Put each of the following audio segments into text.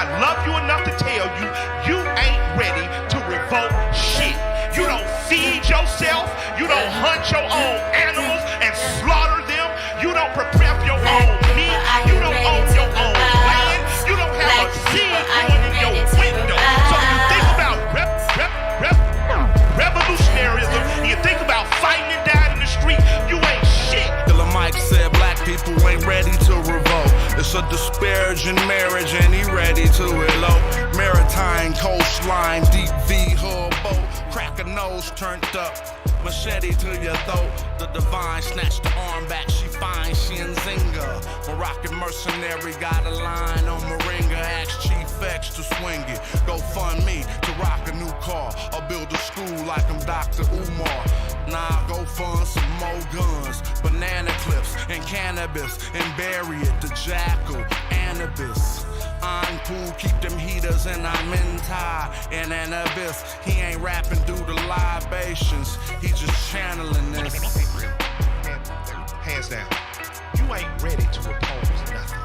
I love you enough to tell you, you ain't ready to revolt shit. You don't feed yourself. You don't hunt your own animals and slaughter them. You don't prepare your own meat. You don't own your own land. You don't have a seed going in your window. So when you think about revolutionarism, and you think about fighting and dying in the street, you ain't shit. Killer Mike said black people ain't ready to revolt. It's a disparaging marriage and he ready to elope. Maritime coastline, deep V hull boat. Crack a nose turned up, machete to your throat. The divine snatched the arm back, she fine, she in Zinga. Moroccan mercenary got a line on Moringa. Ask Chief X to swing it. Go fund me to rock a new car or build a school like I'm Dr. Umar. Nah, go fund some more guns, banana clips and cannabis, and bury it, the jackal, Anubis. I'm cool, keep them heaters and I'm in tie in an abyss. He ain't rapping due to libations, he just channeling this. Hands down, you ain't ready to oppose nothing.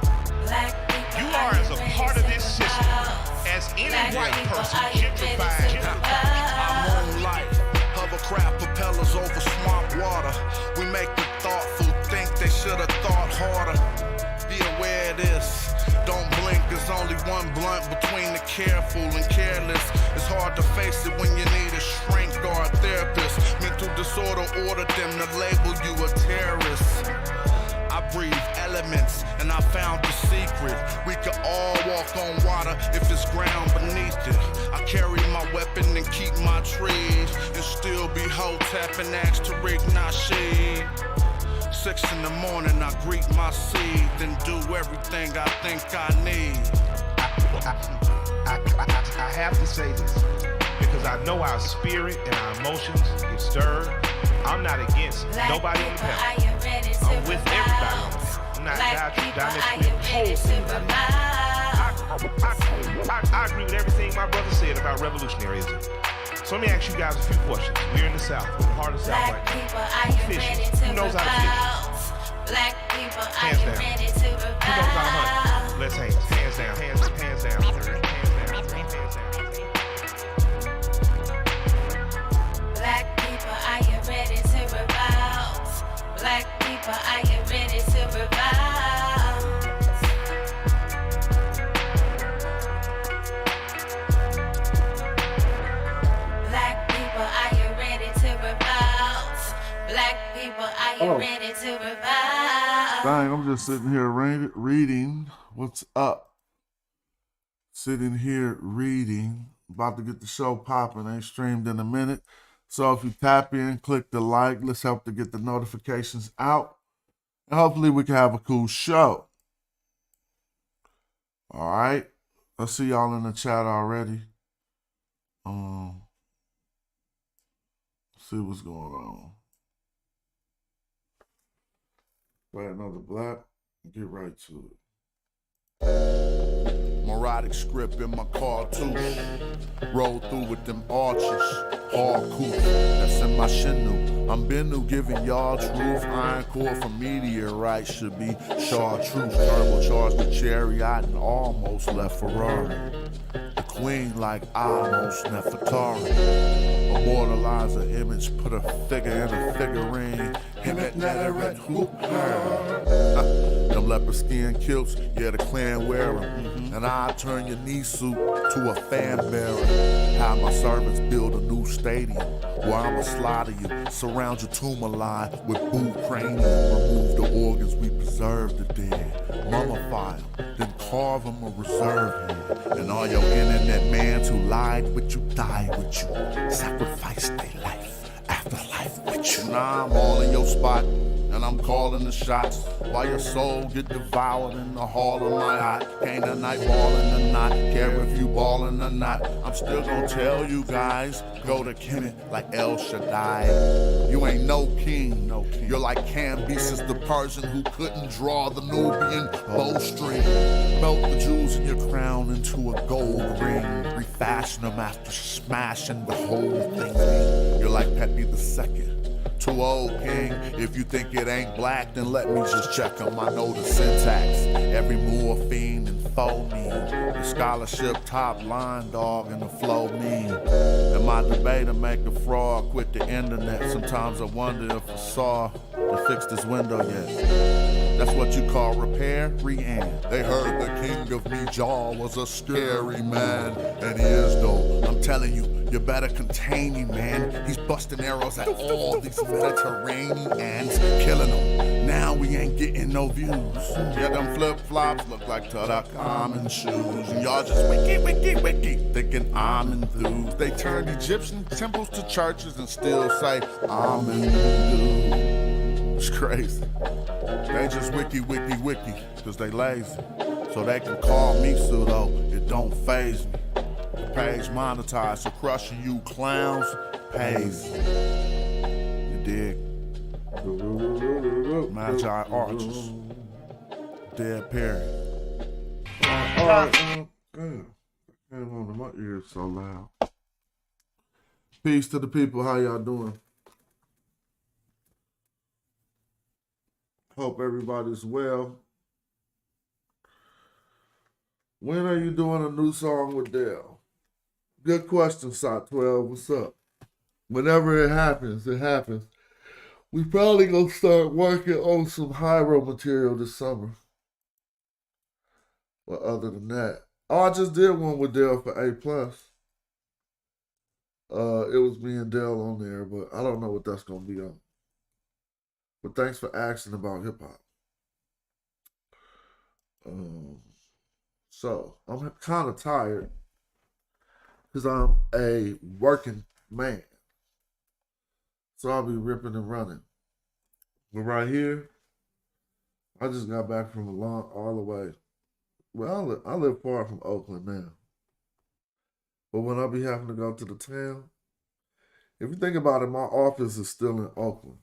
You are as a part of this system as any white person gentrified. I'm on life, hovercraft propellers over swamp water. We make the thoughtful think they should have thought harder. Be aware of this. Don't blink, there's only one blunt between the careful and careless. It's hard to face it when you need a shrink or a therapist. Mental disorder ordered them to label you a terrorist. I breathe elements and I found the secret. We could all walk on water if it's ground beneath it. I carry my weapon and keep my trees, and still be Hotep and ask to rig Nasheed. 6 in the morning, I greet my seed, then do everything I think I need. I have to say this, because I know our spirit and our emotions get stirred. I'm not against nobody on the panel. I'm with everybody on the panel. I'm not diametrically opposed to anybody. I agree with everything my brother said about revolutionaryism. So let me ask you guys a few questions. We're in the South, we're in the heart of the South right now. Who fishes? Who knows how to fish? Hands down. Who knows how to hunt? Let's hands. Hands down. Hands down. Hands down. Hands down. Black people, are you ready to revolt? Black people, are you ready to revolt? Black people, are you ready to revolt? Black people, are you ready to revolt? Dang, I'm just sitting here reading. What's up? Sitting here reading. About to get the show popping. Ain't streamed in a minute. So if you tap in, click the like. Let's help to get the notifications out. And hopefully we can have a cool show. All right. I see y'all in the chat already. See what's going on. Play another black. Get right to it. Moronic script in my cartouche. Roll through with them arches. All cool. That's in my shinu. I'm Bennu giving y'all truth. Iron core from meteorite should be chartreuse. Turbocharged the chariot and almost left Ferrari. The queen like almost Nefertari. Immortalize an image, put a figure in a figurine. Him at Netherred hoop her. Them leopard skin kilts, yeah, the clan wear 'em. And I turn your knee suit to a fan bearer. Have my servants build a new stadium where I'ma slaughter you, surround your tumor line with boot cranium. Remove the organs, we preserve the dead. Mummify them, then carve them a reserve head. And all your internet mans who lied with you, died with you, sacrificed their life, afterlife with you. Now I'm all in your spot, and I'm calling the shots. While your soul get devoured in the hall of my eye. Can't a night ballin' or not, care if you ballin' or not. I'm still gonna tell you guys, go to Kemet like El Shaddai. You ain't no king, You're like Cambyses the Persian who couldn't draw the Nubian bowstring. Melt the jewels in your crown into a gold ring. Refashion them after smashing the whole thing. You're like Pepe II. Too old, king. If you think it ain't black, then let me just check 'em. I know the syntax. Every morphine and phoneme. The scholarship top line, dog, and the flow mean. And my debater make a fraud, quit the internet. Sometimes I wonder if I saw to fix this window yet. That's what you call repair, re-end. They heard the king of me jaw was a scary man. And he is though. I'm telling you, you better contain him, man. He's busting arrows at all these Mediterraneans, killing them. Now we ain't getting no views. Yeah, them flip-flops look like Tutankhamun shoes. And y'all just wiki, thinking I'm enthused. They turned Egyptian temples to churches and still say, I'm enthused. It's crazy. They just wiki, cause they lazy. So they can call me pseudo, it don't faze me. The page monetized, so crushing you clowns pays. You dig? Magi archers. Dead period. Damn, came on to my ears so loud. Peace to the people, how y'all doing? Hope everybody's well. When are you doing a new song with Dale? Good question, Sot 12. What's up? Whenever it happens, it happens. We probably gonna start working on some Hyro material this summer. But other than that, I just did one with Dale for A+. It was me and Dale on there, but I don't know what that's gonna be on. But thanks for asking about hip hop. So I'm kind of tired because I'm a working man. So I'll be ripping and running. But right here, I just got back from all the way. Well, I live far from Oakland now. But when I be having to go to the town, if you think about it, my office is still in Oakland.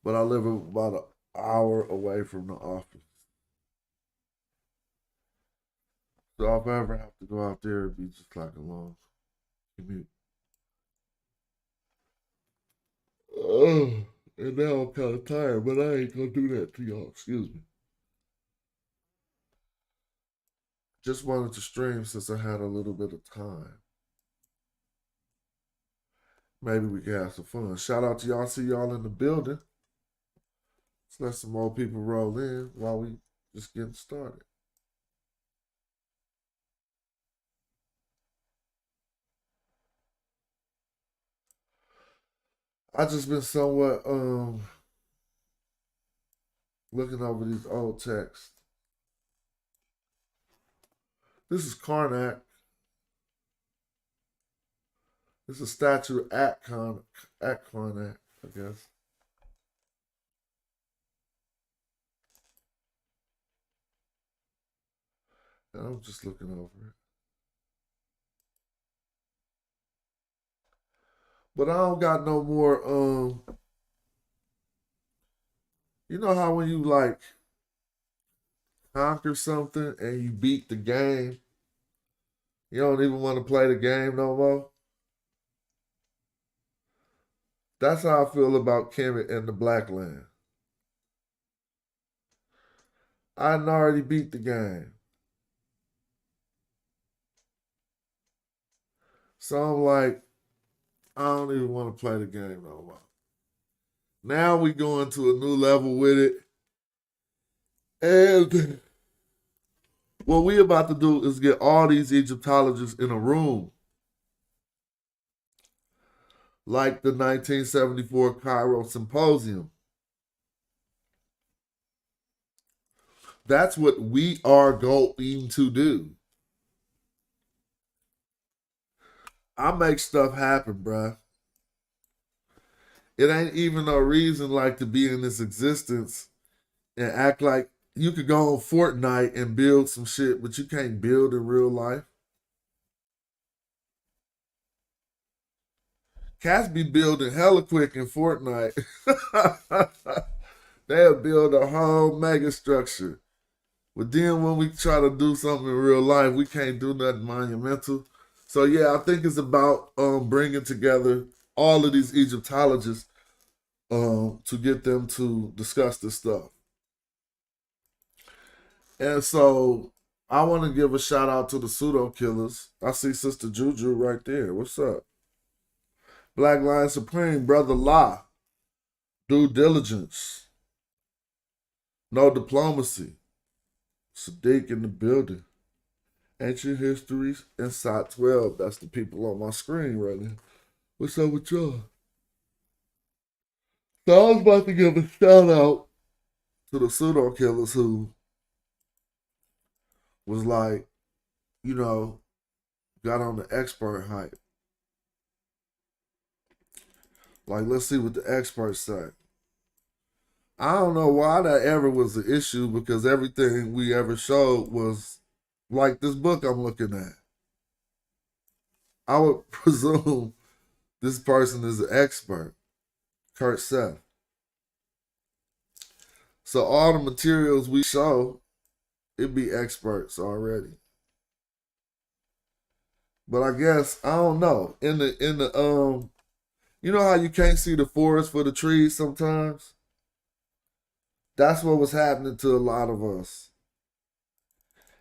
But I live about an hour away from the office. So if I ever have to go out there, it'd be just like a long commute. And now I'm kind of tired, but I ain't gonna do that to y'all. Excuse me. Just wanted to stream since I had a little bit of time. Maybe we can have some fun. Shout out to y'all. See y'all in the building. Let's let some more people roll in while we just getting started. I just been somewhat looking over these old texts. This is Karnak. This is a statue at Karnak, I guess. And I'm just looking over it. But I don't got no more, you know how when you like conquer something and you beat the game, you don't even want to play the game no more? That's how I feel about Kemet and the Black Land. I done already beat the game. So I'm like, I don't even want to play the game no more. Now we going to a new level with it. And what we about to do is get all these Egyptologists in a room. Like the 1974 Cairo Symposium. That's what we are going to do. I make stuff happen, bruh. It ain't even no reason like to be in this existence and act like you could go on Fortnite and build some shit, but you can't build in real life. Cats be building hella quick in Fortnite. They'll build a whole mega structure. But then when we try to do something in real life, we can't do nothing monumental. So yeah, I think it's about bringing together all of these Egyptologists to get them to discuss this stuff. And so I want to give a shout out to the pseudo killers. I see Sister Juju right there. What's up? Black Lion Supreme, Brother La. Due diligence. No diplomacy. Sadiq in the building. Ancient Histories Inside 12. That's the people on my screen right now. What's up with y'all? So I was about to give a shout out to the pseudo killers who was like, you know, got on the expert hype. Like, let's see what the experts say. I don't know why that ever was an issue, because everything we ever showed was like this book I'm looking at. I would presume this person is an expert, Kurt Seth. So all the materials we show, it'd be experts already. But I guess, I don't know. In the you know how you can't see the forest for the trees sometimes? That's what was happening to a lot of us.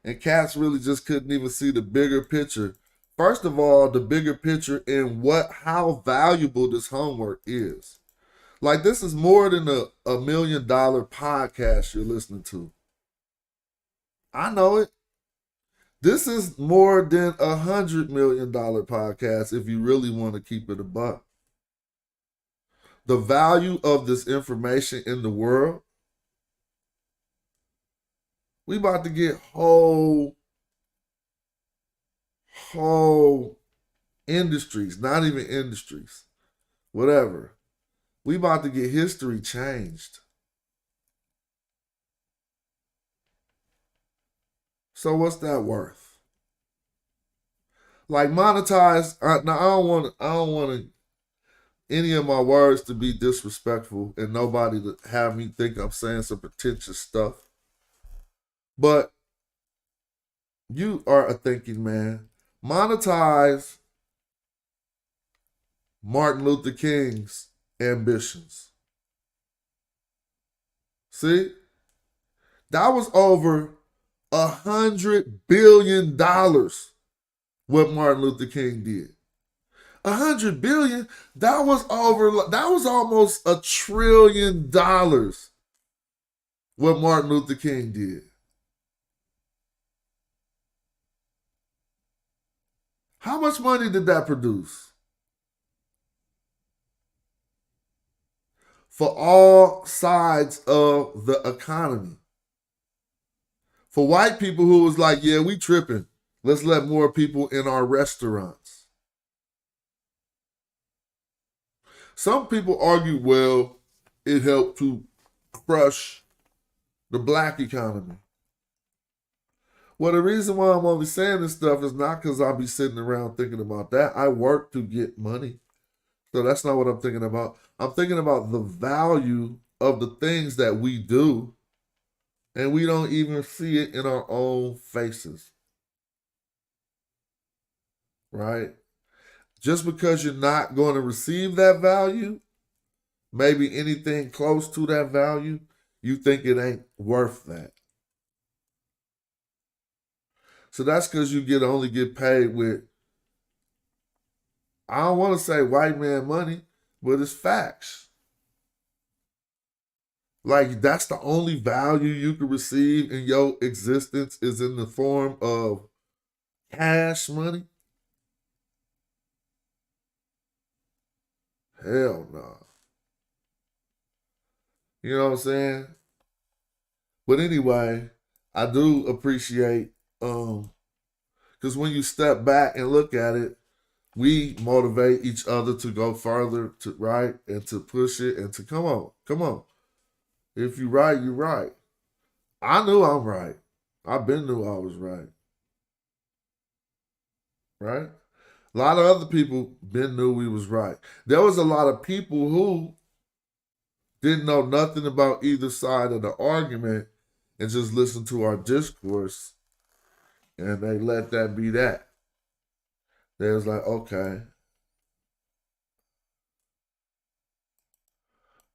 And cats really just couldn't even see the bigger picture. First of all, the bigger picture in how valuable this homework is. Like, this is more than a $1 million podcast you're listening to. I know it. This is more than $100 million podcast if you really want to keep it a buck. The value of this information in the world, we about to get whole industries, not even industries, whatever. We about to get history changed. So what's that worth? Like, monetize. Now I don't want any of my words to be disrespectful and nobody to have me think I'm saying some pretentious stuff. But you are a thinking man. Monetize Martin Luther King's ambitions. See? That was over $100 billion what Martin Luther King did. $100 billion, that was almost $1 trillion what Martin Luther King did. How much money did that produce? For all sides of the economy. For white people who was like, yeah, we tripping. Let's let more people in our restaurants. Some people argue, well, it helped to crush the black economy. Well, the reason why I'm only saying this stuff is not because I'll be sitting around thinking about that. I work to get money. So that's not what I'm thinking about. I'm thinking about the value of the things that we do, and we don't even see it in our own faces. Right? Just because you're not going to receive that value, maybe anything close to that value, you think it ain't worth that. So that's because you only get paid with, I don't want to say white man money, but it's facts. Like, that's the only value you can receive in your existence is in the form of cash money? Hell no. You know what I'm saying? But anyway, I do appreciate, because when you step back and look at it, we motivate each other to go further, to right, and to push it, and to come on. If you're right, you're right. I knew I'm right. I've been knew I was right. Right? A lot of other people been knew we was right. There was a lot of people who didn't know nothing about either side of the argument and just listened to our discourse, and they let that be that. They was like, okay,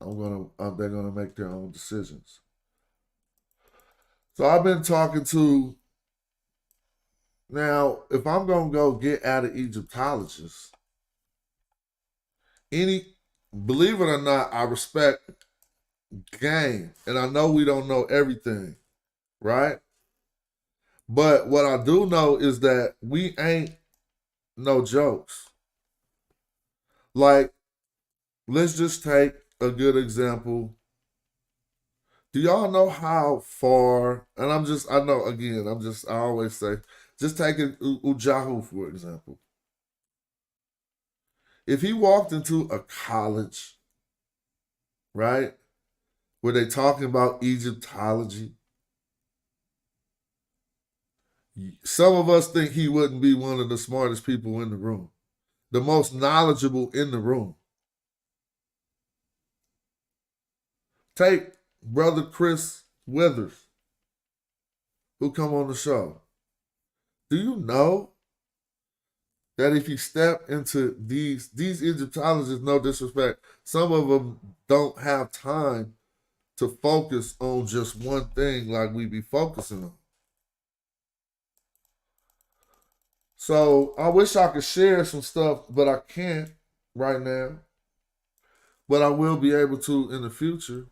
they're gonna make their own decisions. So I've been talking to. Now, if I'm gonna go get at an Egyptologist, believe it or not, I respect game, and I know we don't know everything, right? But what I do know is that we ain't no jokes. Like, let's just take a good example. Do y'all know how far, and I always say, just take Ujahu, for example. If he walked into a college, right, where they talking about Egyptology, some of us think he wouldn't be one of the smartest people in the room, the most knowledgeable in the room. Take Brother Chris Withers, who come on the show. Do you know that if you step into these Egyptologists, no disrespect, some of them don't have time to focus on just one thing like we be focusing on. So I wish I could share some stuff, but I can't right now. But I will be able to in the future,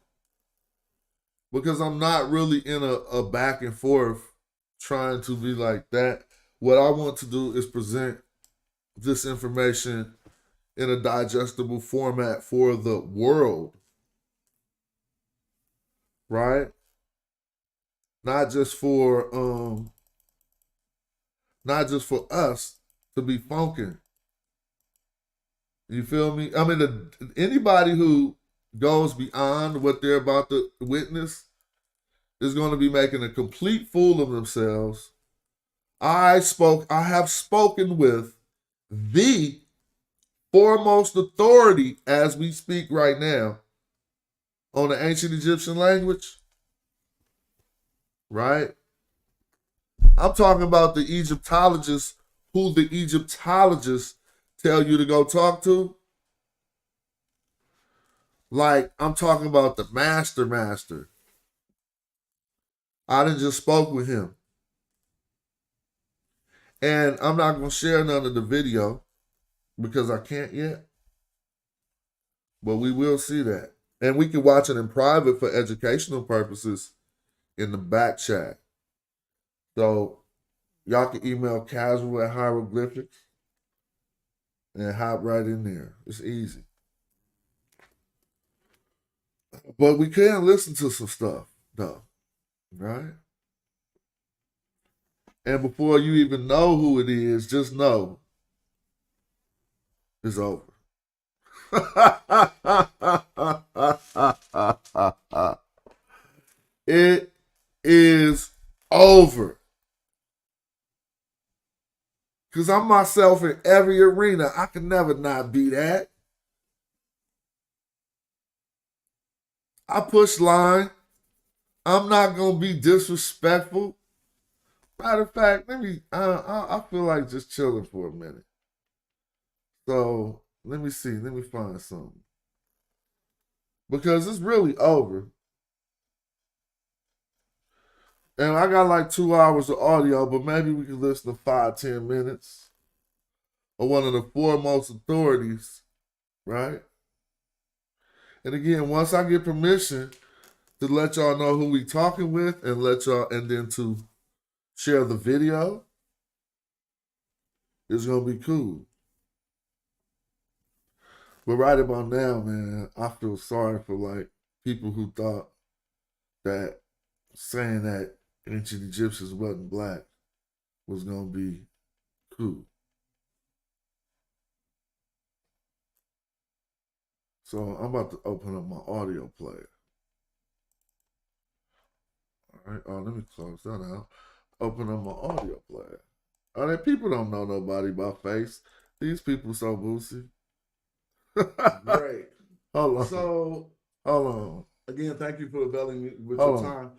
because I'm not really in a back and forth trying to be like that. What I want to do is present this information in a digestible format for the world, right? Not just for us to be funking. You feel me? I mean, anybody who goes beyond what they're about to witness is going to be making a complete fool of themselves. I have spoken with the foremost authority as we speak right now on the ancient Egyptian language, right? I'm talking about the Egyptologists who the Egyptologists tell you to go talk to. Like, I'm talking about the master. I done just spoke with him. And I'm not going to share none of the video because I can't yet. But we will see that. And we can watch it in private for educational purposes in the back chat. So y'all can email casual@hieroglyphics and hop right in there. It's easy. But we can listen to some stuff, though. Right? And before you even know who it is, just know it's over. It is over. Because I'm myself in every arena. I can never not be that. I push line. I'm not going to be disrespectful. Matter of fact, I feel like just chilling for a minute. So, let me see. Let me find something. Because it's really over. And I got like 2 hours of audio, but maybe we can listen to 5-10 minutes of one of the foremost authorities, right? And again, once I get permission to let y'all know who we talking with and then to share the video, it's gonna be cool. But right about now, man, I feel sorry for like people who thought that saying that ancient Egyptians wasn't black was gonna be cool. So I'm about to open up my audio player. All right, let me close that out. Open up my audio player. All right, people don't know nobody by face. These people so boozy. Great. Hold on. So, Hold on. again, thank you for availing me with your time.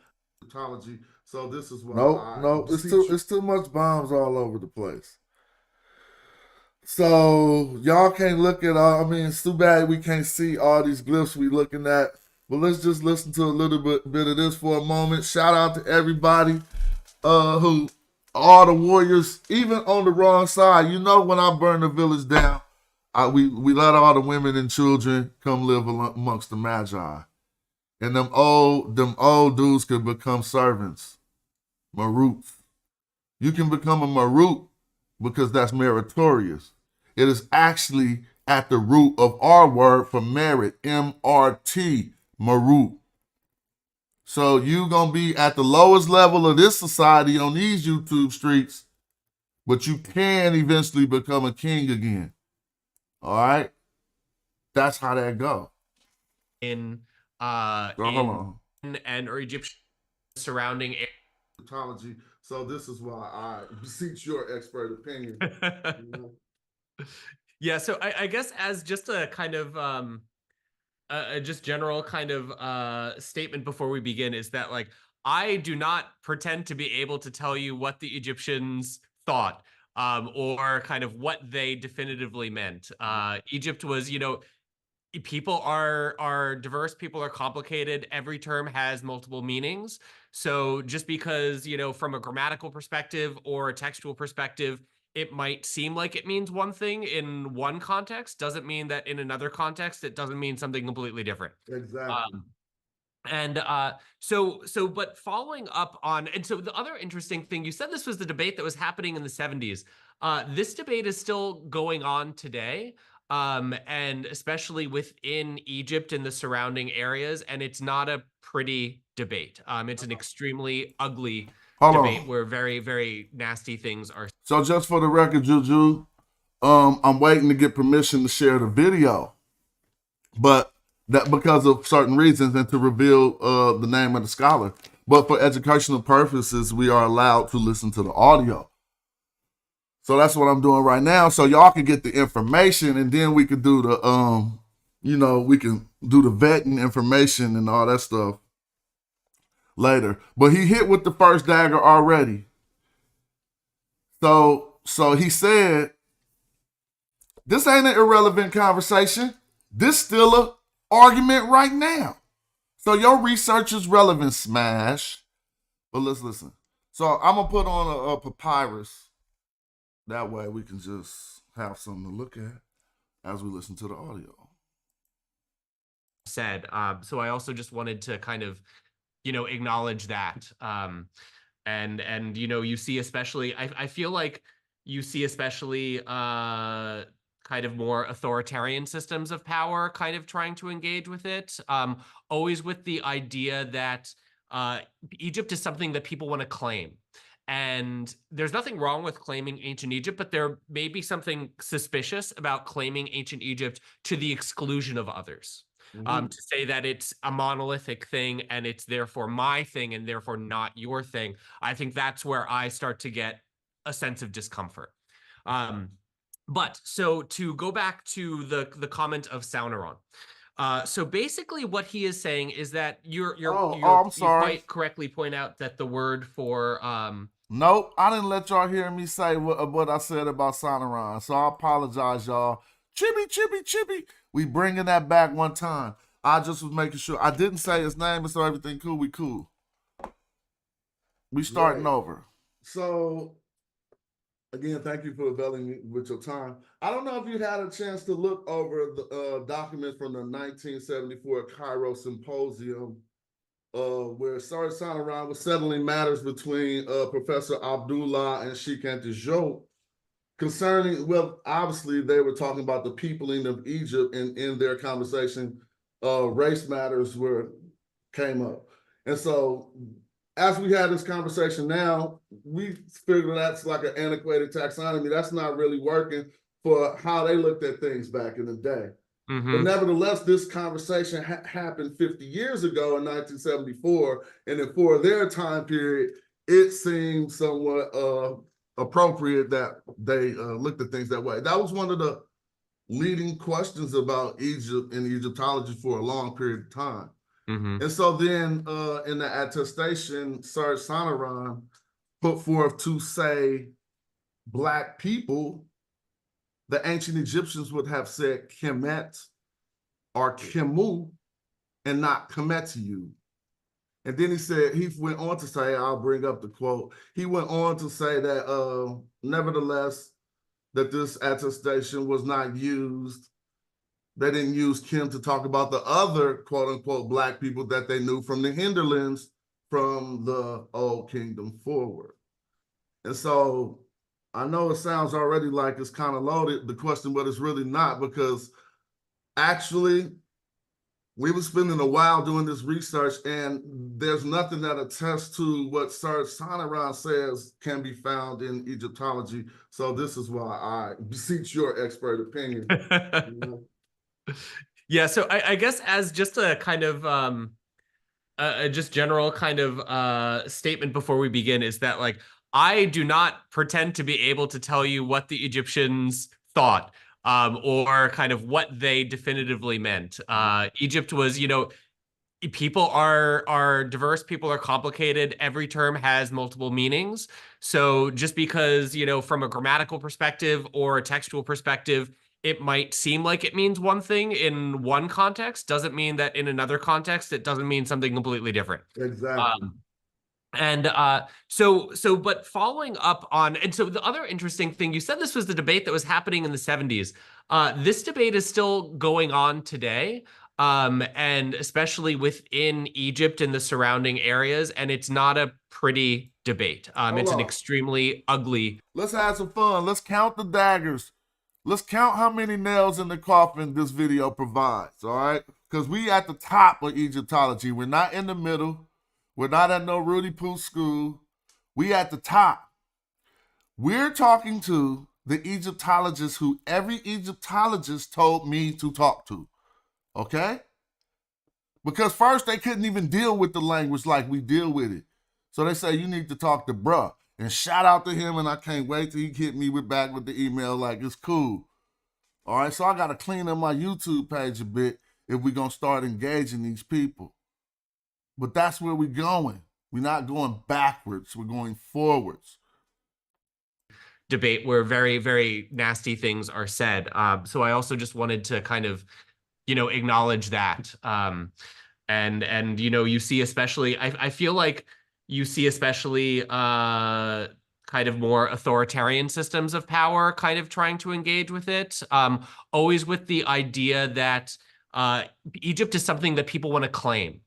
Egyptology. So this is what Nope. It's too much bombs all over the place. So y'all can't look at all. I mean, it's too bad we can't see all these glyphs we looking at. But let's just listen to a little bit of this for a moment. Shout out to everybody who, all the warriors, even on the wrong side. You know, when I burn the village down, we let all the women and children come live amongst the magi, and them old dudes could become servants, maruts. You can become a marut because that's meritorious. It is actually at the root of our word for merit, MRT, marut. So you gonna be at the lowest level of this society on these YouTube streets, but you can eventually become a king again. All right, that's how that go. Hold on. And or Egyptian surrounding Egyptology. So this is why I beseech your expert opinion. You know? Yeah, so I guess as just a kind of just general kind of statement before we begin is that, like, I do not pretend to be able to tell you what the Egyptians thought or kind of what they definitively meant. Egypt was, you know, people are diverse, people are complicated, every term has multiple meanings. So just because, you know, from a grammatical perspective or a textual perspective, it might seem like it means one thing in one context, doesn't mean that in another context it doesn't mean something completely different. Exactly. But following up on, and so the other interesting thing, you said this was the debate that was happening in the 70s. This debate is still going on today, and especially within Egypt and the surrounding areas, and it's not a pretty debate. It's an extremely ugly debate where very, very nasty things are. So just for the record, Juju, I'm waiting to get permission to share the video, but that because of certain reasons and to reveal the name of the scholar. But for educational purposes, we are allowed to listen to the audio. So that's what I'm doing right now. So y'all can get the information, and then we could do the we can do the vetting information and all that stuff later. But he hit with the first dagger already. So he said, this ain't an irrelevant conversation. This still a argument right now. So your research is relevant, Smash. But let's listen. So I'm going to put on a papyrus. That way we can just have something to look at as we listen to the audio. Said. So I also just wanted to kind of, you know, acknowledge that. And you know, you see especially, I feel like you see especially kind of more authoritarian systems of power kind of trying to engage with it, always with the idea that Egypt is something that people want to claim. And there's nothing wrong with claiming ancient Egypt, but there may be something suspicious about claiming ancient Egypt to the exclusion of others. To say that it's a monolithic thing and it's therefore my thing and therefore not your thing, I think that's where I start to get a sense of discomfort. But so to go back to the comment of Sauron. So basically what he is saying is that you quite correctly point out that the word for nope, I didn't let y'all hear me say what I said about Sauron. So I apologize, y'all. Chibi. We bringing that back one time. I just was making sure. I didn't say his name, and so everything cool. We cool. We starting over. So, again, thank you for availing me with your time. I don't know if you had a chance to look over the document from the 1974 Cairo Symposium, where Sauron was settling matters between Professor Abdullah and Sheikh Anta concerning, well, obviously they were talking about the peopling of Egypt, and in their conversation, race matters came up. And so as we had this conversation now, we figured that's like an antiquated taxonomy. That's not really working for how they looked at things back in the day. But nevertheless, this conversation happened 50 years ago in 1974, and then for their time period, it seemed somewhat appropriate that they looked at things that way. That was one of the leading questions about Egypt and Egyptology for a long period of time. And so then in the attestation, Sir Sauron put forth to say Black people the ancient Egyptians would have said Kemet or Kemu and not Kemetiu. And then he went on to say, I'll bring up the quote. He went on to say that nevertheless, that this attestation was not used. They didn't use Kim to talk about the other quote unquote Black people that they knew from the hinterlands from the Old Kingdom forward. And so I know it sounds already like it's kind of loaded, the question, but it's really not, because actually we were spending a while doing this research, and there's nothing that attests to what Serge Sonoran says can be found in Egyptology. So this is why I beseech your expert opinion. You know? Yeah, so I guess as just a kind of a just general kind of statement before we begin is that, like, I do not pretend to be able to tell you what the Egyptians thought. Or kind of what they definitively meant. Egypt was, people are diverse, people are complicated. Every term has multiple meanings. So just because, from a grammatical perspective or a textual perspective, it might seem like it means one thing in one context, doesn't mean that in another context, it doesn't mean something completely different. Exactly. But following up on, and so the other interesting thing, you said this was the debate that was happening in the 70s. This debate is still going on today, and especially within Egypt and the surrounding areas, and it's not a pretty debate. It's an extremely ugly. Let's have some fun. Let's count the daggers. Let's count how many nails in the coffin this video provides, all right? Because we at the top of Egyptology. We're not in the middle. We're not at no Rudy Poo school. We at the top. We're talking to the Egyptologist who every Egyptologist told me to talk to, okay? Because first they couldn't even deal with the language like we deal with it. So they say, you need to talk to bruh. And shout out to him, and I can't wait till he hit me back with the email like it's cool. All right, so I got to clean up my YouTube page a bit if we're going to start engaging these people. But that's where we're going. We're not going backwards. We're going forwards. Debate where very, very nasty things are said. So I also just wanted to kind of, acknowledge that. And you see especially, I feel like you see especially kind of more authoritarian systems of power kind of trying to engage with it. Always with the idea that Egypt is something that people want to claim.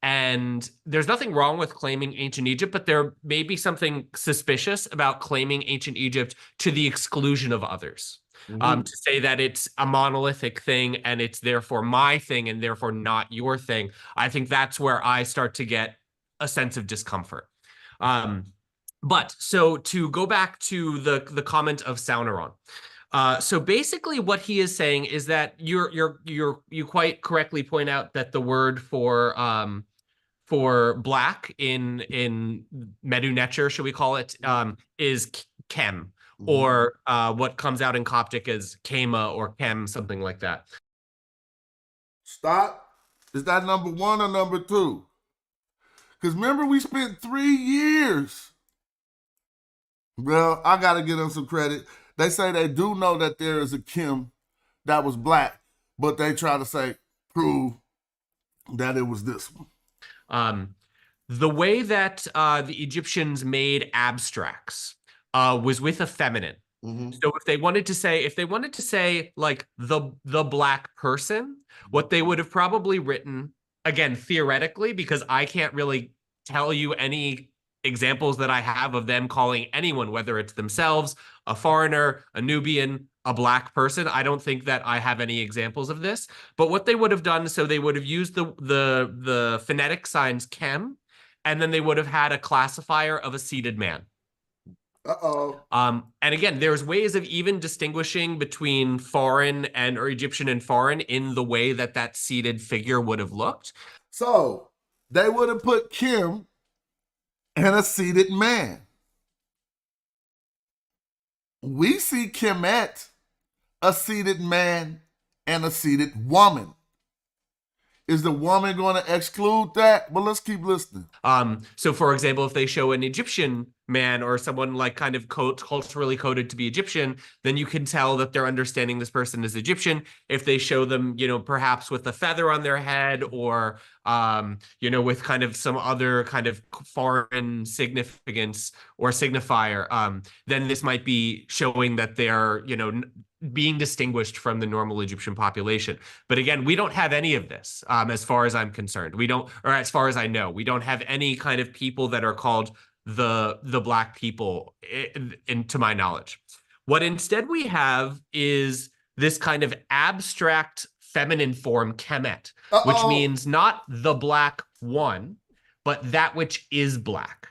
And there's nothing wrong with claiming ancient Egypt, but there may be something suspicious about claiming ancient Egypt to the exclusion of others. To say that it's a monolithic thing and it's therefore my thing and therefore not your thing, I think that's where I start to get a sense of discomfort. But so to go back to the comment of Sauron. So basically what he is saying is that you quite correctly point out that the word for black in Medu Necher, should we call it, is Kem, or what comes out in Coptic as Kema or Kem, something like that. Stop. Is that number one or number two? Because remember, we spent 3 years. Well, I got to give them some credit. They say they do know that there is a Kim that was black, but they try to say, prove that it was this one. The way that the Egyptians made abstracts was with a feminine. So if they wanted to say like the black person, what they would have probably written, again, theoretically, because I can't really tell you any examples that I have of them calling anyone, whether it's themselves, a foreigner, a Nubian, a black person. I don't think that I have any examples of this. But what they would have done, so they would have used the phonetic signs Kem, and then they would have had a classifier of a seated man. And again, there's ways of even distinguishing between foreign or Egyptian and foreign in the way that seated figure would have looked. So they would have put Kim and a seated man. We see Kemet, a seated man, and a seated woman. Is the woman going to exclude that? Well, let's keep listening. So for example, if they show an Egyptian man or someone like kind of culturally coded to be Egyptian, then you can tell that they're understanding this person is Egyptian. If they show them, perhaps with a feather on their head or, with kind of some other kind of foreign significance or signifier, then this might be showing that they're, being distinguished from the normal Egyptian population. But again, we don't have any of this, as far as I'm concerned. We don't, or as far as I know, we don't have any kind of people that are called the black people, to my knowledge. What instead we have is this kind of abstract feminine form, Kemet, which means not the black one, but that which is black.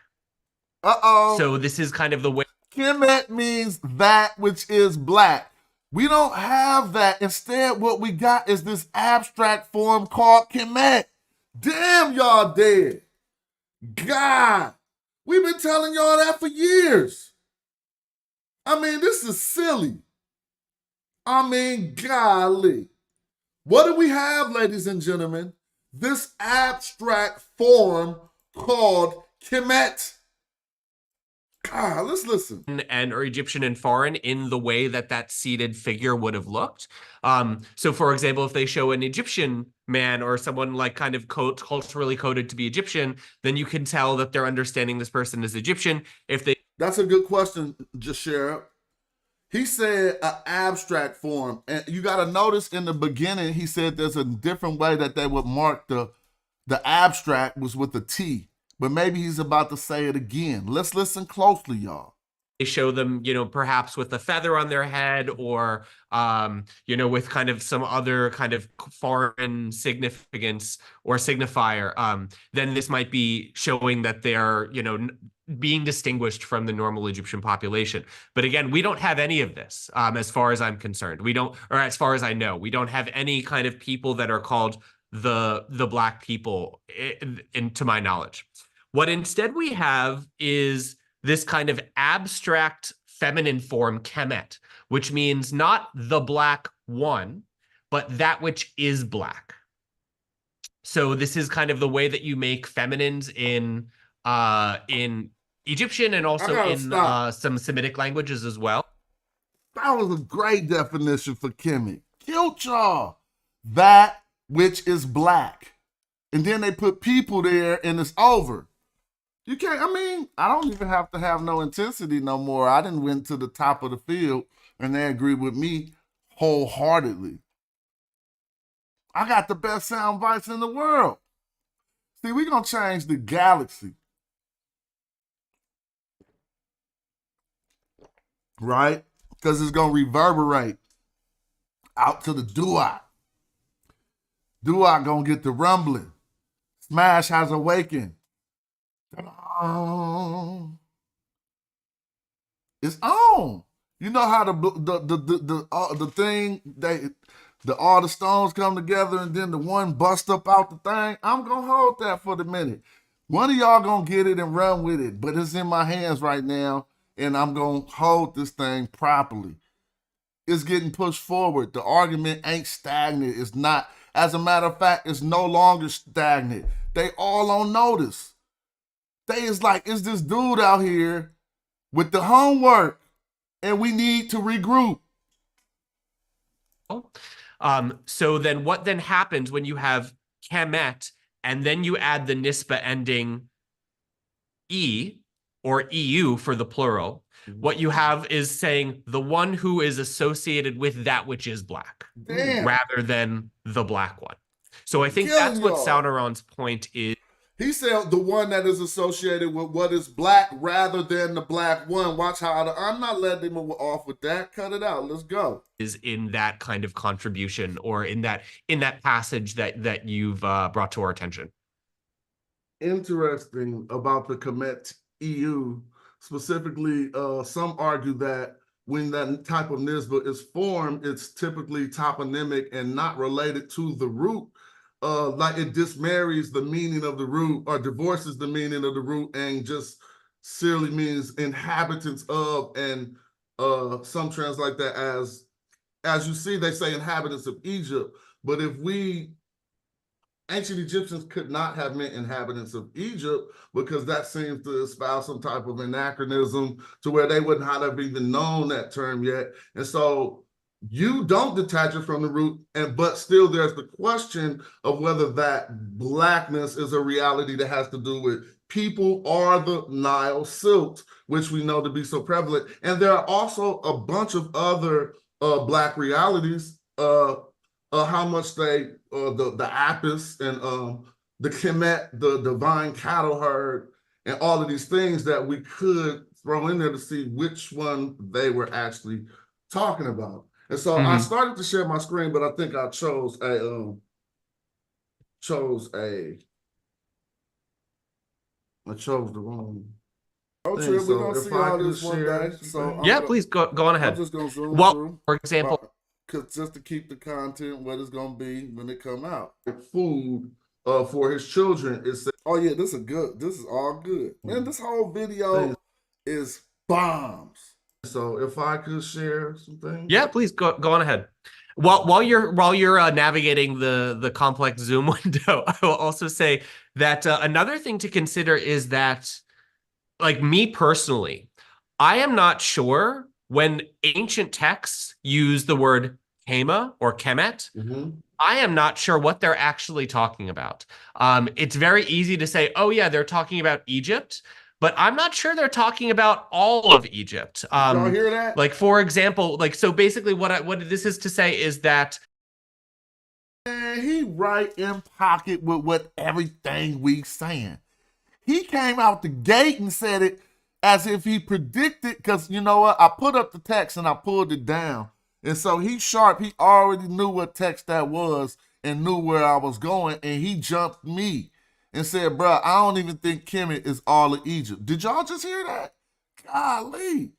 So this is kind of the way. Kemet means that which is black. We don't have that. Instead, what we got is this abstract form called Kemet. Damn, y'all dead. God, we've been telling y'all that for years. I mean, this is silly. I mean, golly. What do we have, ladies and gentlemen? This abstract form called Kemet. God, let's listen. And or Egyptian and foreign in the way that seated figure would have looked. So for example, if they show an Egyptian man or someone like kind of culturally coded to be Egyptian, then you can tell that they're understanding this person is Egyptian. That's a good question, Jashera. He said an abstract form. And you got to notice in the beginning, he said there's a different way that they would mark the abstract was with a T. But maybe he's about to say it again. Let's listen closely, y'all. They show them, perhaps with a feather on their head or, with kind of some other kind of foreign significance or signifier, then this might be showing that they're, being distinguished from the normal Egyptian population. But again, we don't have any of this, as far as I'm concerned. We don't, or as far as I know, we don't have any kind of people that are called the black people, to my knowledge. What instead we have is this kind of abstract feminine form, Kemet, which means not the black one, but that which is black. So this is kind of the way that you make feminines in Egyptian and also in some Semitic languages as well. That was a great definition for Kemet. Killed y'all. That which is black. And then they put people there and it's over. You can't, I don't even have to have no intensity no more. I done went to the top of the field and they agree with me wholeheartedly. I got the best sound bites in the world. See, we're going to change the galaxy. Right? Because it's going to reverberate out to the Duat. Duat going to get the rumbling. Smash has awakened. It's on. You know how the thing all the stones come together and then the one bust up out the thing. I'm gonna hold that for the minute. One of y'all gonna get it and run with it, but it's in my hands right now, and I'm gonna hold this thing properly. It's getting pushed forward. The argument ain't stagnant. It's not. As a matter of fact, it's no longer stagnant. They all on notice. They is like, it's this dude out here with the homework and we need to regroup. So then what then happens when you have Kemet and then you add the Nisba ending E or EU for the plural? What you have is saying the one who is associated with that which is black. Damn. Rather than the black one. So I think Killing that's what y'all. Saunaron's point is. He said the one that is associated with what is black rather than the black one. Watch how I'm not letting him off with that. Cut it out. Let's go. Is in that kind of contribution or in that passage that you've brought to our attention. Interesting about the Kemet EU. Specifically, some argue that when that type of nisba is formed, it's typically toponymic and not related to the root. Like it dismarries the meaning of the root or divorces the meaning of the root and just simply means inhabitants of, and some translate that as you see, they say inhabitants of Egypt. But if we ancient Egyptians could not have meant inhabitants of Egypt, because that seems to espouse some type of anachronism to where they would not have even known that term yet. And so you don't detach it from the root, but still there's the question of whether that blackness is a reality that has to do with people or the Nile silt, which we know to be so prevalent. And there are also a bunch of other black realities, how much they the Apis and the Kemet, the divine cattle herd, and all of these things that we could throw in there to see which one they were actually talking about. And so I started to share my screen, but I think I chose a I chose the wrong. Trip, So we're gonna if see I all could this one share day. So something. Yeah, please go on ahead. I'm just gonna zoom Well, through. for example, Just to keep the content what it's gonna be when it come out. Food for his children is. Oh yeah, this is all good. Man, this whole video is bombs. So if I could share something. yeah, please go on ahead. While you're navigating the complex Zoom window, I will also say that another thing to consider is that, like, me personally, I am not sure when ancient texts use the word Kema or Kemet. I am not sure what they're actually talking about. It's very easy to say, oh yeah, they're talking about Egypt, but I'm not sure they're talking about all of Egypt. Y'all hear that? Like, for example, like, so basically what this is to say is that Man, he right in pocket with what everything we saying. He came out the gate and said it as if he predicted, because you know what? I put up the text and I pulled it down. And so he's sharp. He already knew what text that was and knew where I was going. And he jumped me and said, bro, I don't even think Kemet is all of Egypt. Did y'all just hear that? Golly.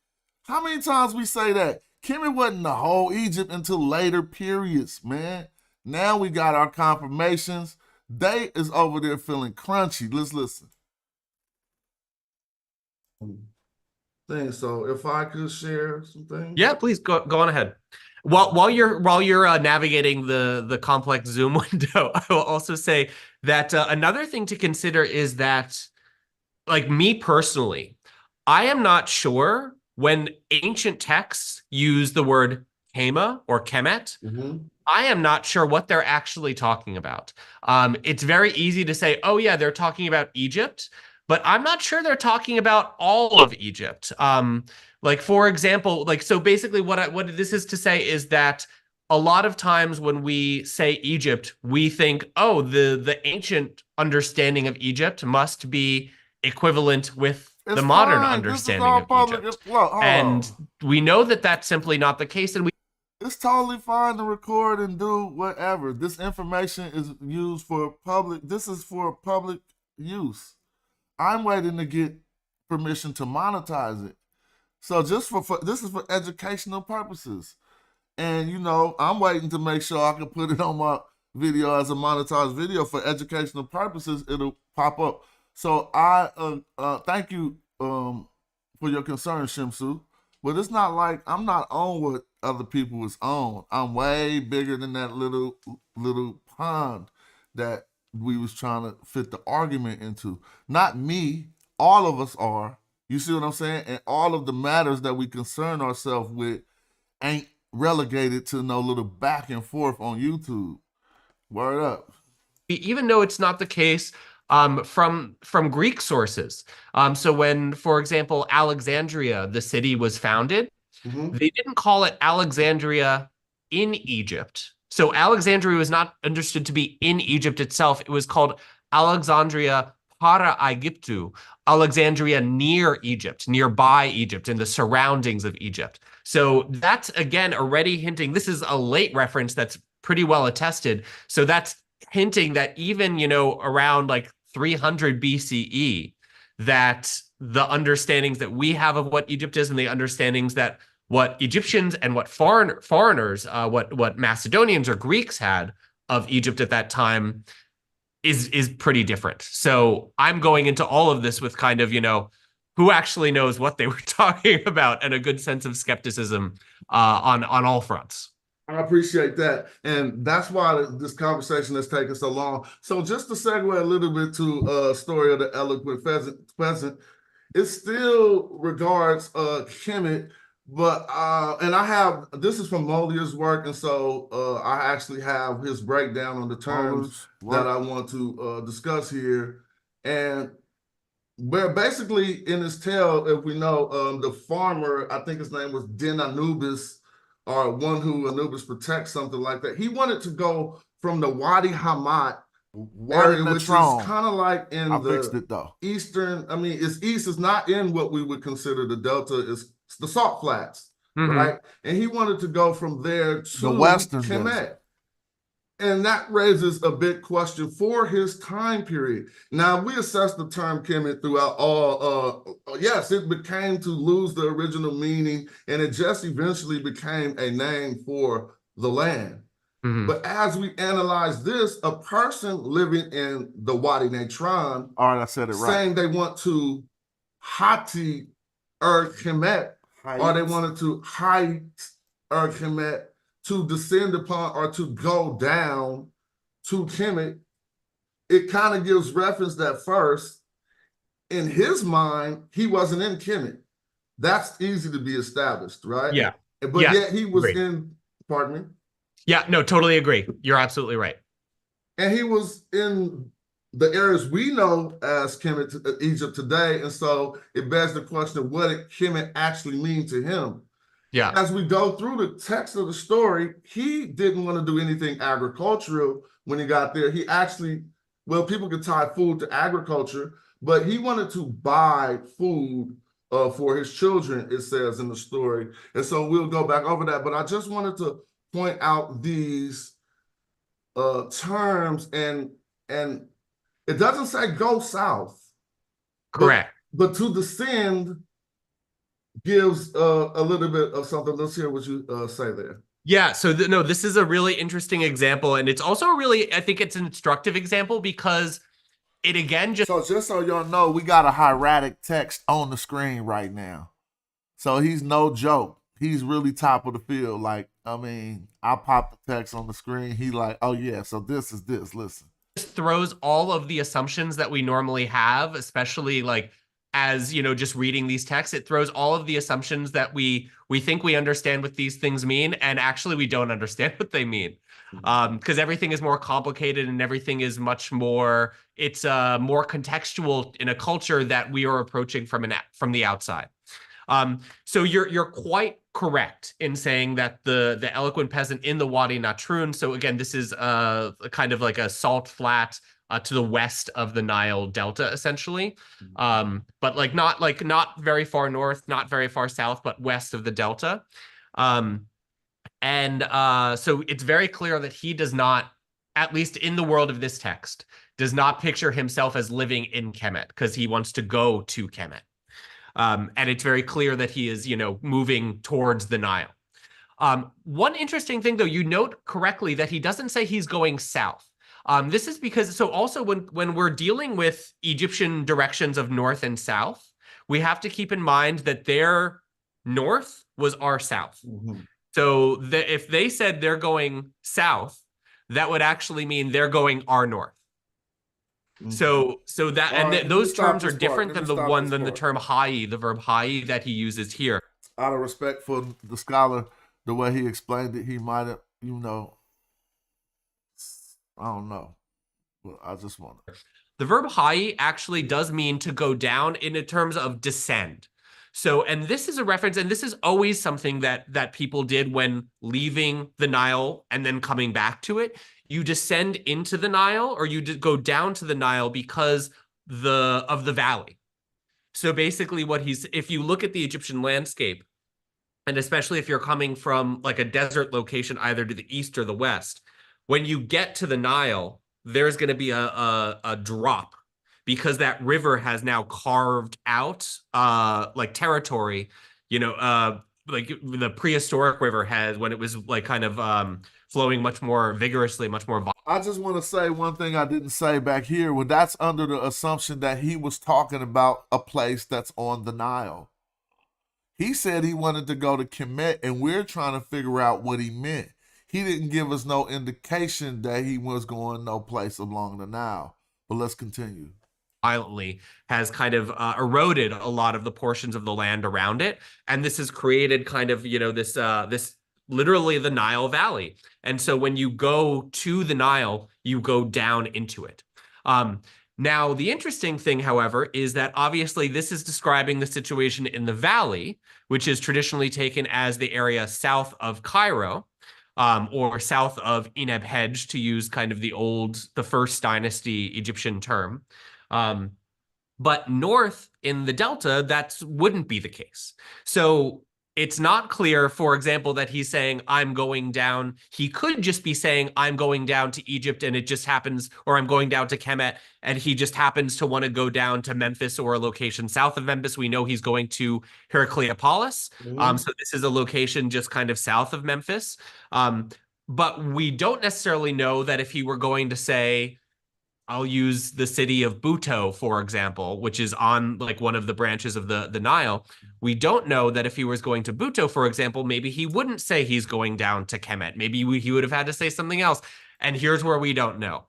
How many times we say that? Kemet wasn't the whole Egypt until later periods, man. Now we got our confirmations. They is over there feeling crunchy. Let's listen. So if I could share something. yeah, please go on ahead. While you're navigating the complex Zoom window, I will also say that another thing to consider is that, like, me personally, I am not sure when ancient texts use the word Kema or Kemet. I am not sure what they're actually talking about. It's very easy to say, oh yeah, they're talking about Egypt, but I'm not sure they're talking about all of Egypt. Like, for example, like, so basically what this is to say is that a lot of times when we say Egypt, we think, oh, the ancient understanding of Egypt must be equivalent with the modern understanding of Egypt. And we know that that's simply not the case. And it's totally fine to record and do whatever. This information is used for public. This is for public use. I'm waiting to get permission to monetize it. So just for this is for educational purposes. And you know, I'm waiting to make sure I can put it on my video as a monetized video for educational purposes. It'll pop up. So I thank you for your concern, Shimsu. But it's not like I'm not on what other people is on. I'm way bigger than that little pond that we was trying to fit the argument into. Not me. All of us are. You see what I'm saying? And all of the matters that we concern ourselves with ain't relegated to no little back and forth on YouTube. Word up. Even though it's not the case from Greek sources. So when, for example, Alexandria, the city, was founded, they didn't call it Alexandria in Egypt. So Alexandria was not understood to be in Egypt itself. It was called Alexandria para Aegyptu, Alexandria near Egypt, nearby Egypt, in the surroundings of Egypt. So that's, again, already hinting, this is a late reference that's pretty well attested. So that's hinting that even, you know, around like 300 BCE, that the understandings that we have of what Egypt is and the understandings that what Egyptians and what foreigners, what Macedonians or Greeks had of Egypt at that time is pretty different. So I'm going into all of this with kind of, you know, who actually knows what they were talking about, and a good sense of skepticism on all fronts. I appreciate that. And that's why this conversation has taken so long. So just to segue a little bit to story of the eloquent pheasant, it still regards Kemet, but and I have this is from Molier's work, and so I actually have his breakdown on the terms that I want to discuss here. And where basically in his tale, if we know, the farmer, I think his name was Den Anubis, or one who Anubis protects, something like that. He wanted to go from the Wadi Hamat area, which is kind of like in the eastern. I mean, it's east is not in what we would consider the Delta. It's the Salt Flats, right? And he wanted to go from there to The Western Kemet. desert. And that raises a big question for his time period. Now, we assess the term Kemet throughout all, yes, it became to lose the original meaning, and it just eventually became a name for the land. But as we analyze this, a person living in the Wadi Natron, All right, I said it right. saying they want to Hati Kemet, or they wanted to height Kemet, to descend upon or to go down to Kemet, it kind of gives reference that first, in his mind, he wasn't in Kemet. That's easy to be established, right? Yeah. But yet he was in, pardon me? Yeah, no, totally agree. You're absolutely right. And he was in the areas we know as Kemet, Egypt today. And so it begs the question, what did Kemet actually mean to him? Yeah. As we go through the text of the story, he didn't want to do anything agricultural when he got there. He actually, well, people could tie food to agriculture, but he wanted to buy food for his children, it says in the story. And so we'll go back over that. But I just wanted to point out these terms, and it doesn't say go south. Correct. But to descend gives a little bit of something. Let's hear what you say there. Yeah, so no, this is a really interesting example, and it's also really, I think it's an instructive example because it again just... So just so y'all know, we got a hieratic text on the screen right now. So he's no joke. He's really top of the field. Like, I mean, I popped the text on the screen. He like, oh yeah, so this is this, listen. Just throws all of the assumptions that we normally have, especially like as, you know, just reading these texts, it throws all of the assumptions that we think we understand what these things mean, and actually we don't understand what they mean. Because everything is more complicated and everything is much more, it's more contextual in a culture that we are approaching from the outside. So you're quite correct in saying that the eloquent peasant in the Wadi Natrun, so again, this is a kind of like a salt flat to the west of the Nile Delta, essentially, but not very far north, not very far south, but west of the Delta. So it's very clear that he does not, at least in the world of this text, does not picture himself as living in Kemet because he wants to go to Kemet. And it's very clear that he is, you know, moving towards the Nile. One interesting thing, though, you note correctly that he doesn't say he's going south. This is because, so also when we're dealing with Egyptian directions of north and south, we have to keep in mind that their north was our south. So if they said they're going south, that would actually mean they're going our north. So that, and those terms are different than the term hai, the verb hai that he uses here. Out of respect for the scholar, the way he explained it, he might have, you know, I don't know, but I just want to. The verb hai actually does mean to go down in terms of descend. So, and this is a reference, and this is always something that people did when leaving the Nile and then coming back to it. You descend into the Nile, or you go down to the Nile because of the valley. So basically if you look at the Egyptian landscape, and especially if you're coming from like a desert location, either to the east or the west, when you get to the Nile, there's going to be a drop because that river has now carved out like territory, you know, like the prehistoric river has when it was like kind of flowing much more vigorously, much more. I just want to say one thing I didn't say back here. Well, that's under the assumption that he was talking about a place that's on the Nile. He said he wanted to go to Kemet, and we're trying to figure out what he meant. he didn't give us no indication that he was going no place along the Nile. But let's continue. Violently has kind of eroded a lot of the portions of the land around it, and this has created kind of this literally the Nile Valley. And so when you go to the Nile, you go down into it. Now, the interesting thing, however, is that obviously this is describing the situation in the valley, which is traditionally taken as the area south of Cairo, or south of Ineb Hedge, to use kind of the first dynasty Egyptian term. But north in the Delta, that wouldn't be the case. So it's not clear, for example, that he's saying, I'm going down. He could just be saying, I'm going down to Egypt and it just happens, or I'm going down to Kemet and he just happens to want to go down to Memphis or a location south of Memphis. We know he's going to Heracleopolis. So this is a location just kind of south of Memphis. But we don't necessarily know that if he were going to say, I'll use the city of Buto, for example, which is on like one of the branches of the Nile. We don't know that if he was going to Buto, for example, maybe he wouldn't say he's going down to Kemet. Maybe he would have had to say something else. And here's where we don't know.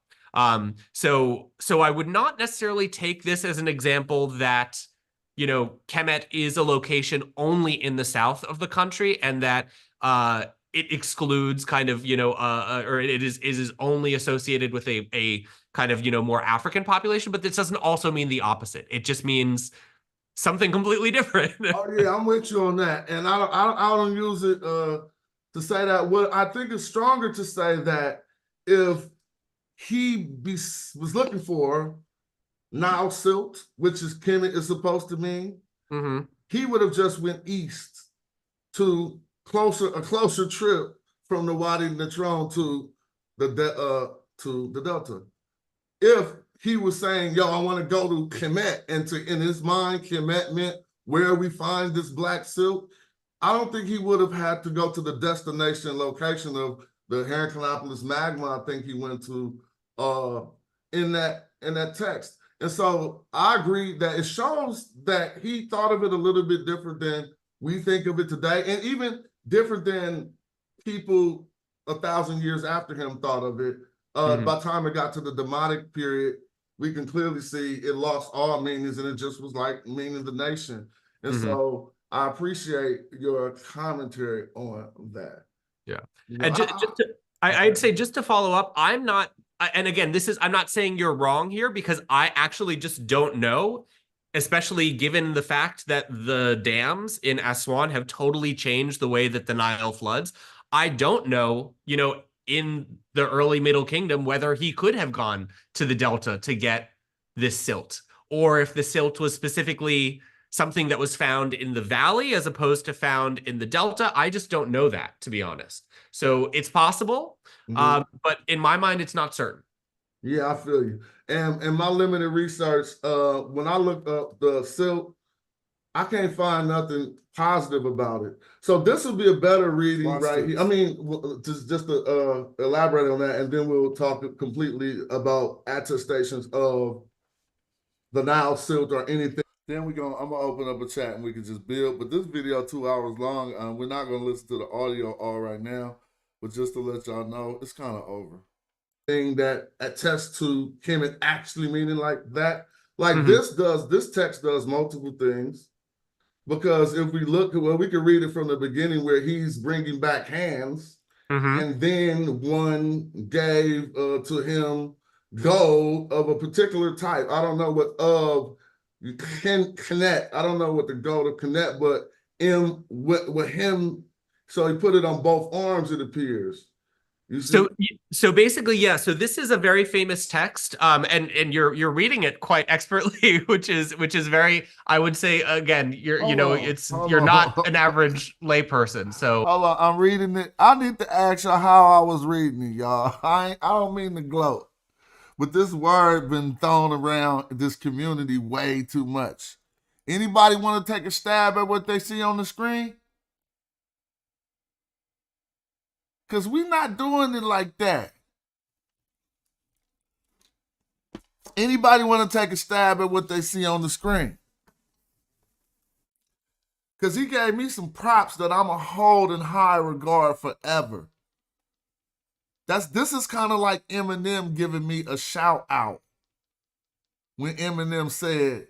So I would not necessarily take this as an example that, Kemet is a location only in the south of the country, and that it excludes kind of, or it is only associated with a kind of, more African population. But this doesn't also mean the opposite. It just means something completely different. Oh yeah, I'm with you on that, and I don't use it to say that. What I think is stronger to say that if he was looking for Nile silt, which is Kemet is supposed to mean, he would have just went east to a closer trip from the Wadi Natron to the Delta. If he was saying, yo, I want to go to Kemet, and in his mind, Kemet meant where we find this black silt, I don't think he would have had to go to the destination location of the Heracleopolis magma I think he went to in that text. And so I agree that it shows that he thought of it a little bit different than we think of it today, and even different than people 1,000 years after him thought of it. By the time it got to the Demotic period, we can clearly see it lost all meanings, and it just was like meaning the nation. And so I appreciate your commentary on that. Yeah. And I'd say, just to follow up, I'm not, and again, I'm not saying you're wrong here, because I actually just don't know, especially given the fact that the dams in Aswan have totally changed the way that the Nile floods. I don't know, in the early Middle Kingdom, whether he could have gone to the Delta to get this silt, or if the silt was specifically something that was found in the valley as opposed to found in the Delta. I just don't know that, to be honest. So it's possible, but in my mind, it's not certain. Yeah, I feel you. And in my limited research, when I looked up the silt, I can't find nothing positive about it. So this will be a better reading here. I mean, just to elaborate on that, and then we'll talk completely about attestations of the Nile silt or anything. Then I'm gonna open up a chat and we can just build. But this video 2 hours long. We're not gonna listen to the audio all right now, but just to let y'all know, it's kind of over. Thing that attests to Kemet actually meaning like that. Like this text does multiple things. Because if we look, we can read it from the beginning where he's bringing back hands, and then one gave to him gold of a particular type. I don't know what Kenet. I don't know what the gold of Kenet, but with him, so he put it on both arms. It appears. So basically, yeah. So this is a very famous text, and you're reading it quite expertly, which is very. I would say again, you're not an average layperson. So hold on, I'm reading it. I need to ask y'all how I was reading it, y'all. I don't mean to gloat, but this word been thrown around this community way too much. Anybody want to take a stab at what they see on the screen? Because we're not doing it like that. Anybody want to take a stab at what they see on the screen? Because he gave me some props that I'm going to hold in high regard forever. This is kind of like Eminem giving me a shout out when Eminem said,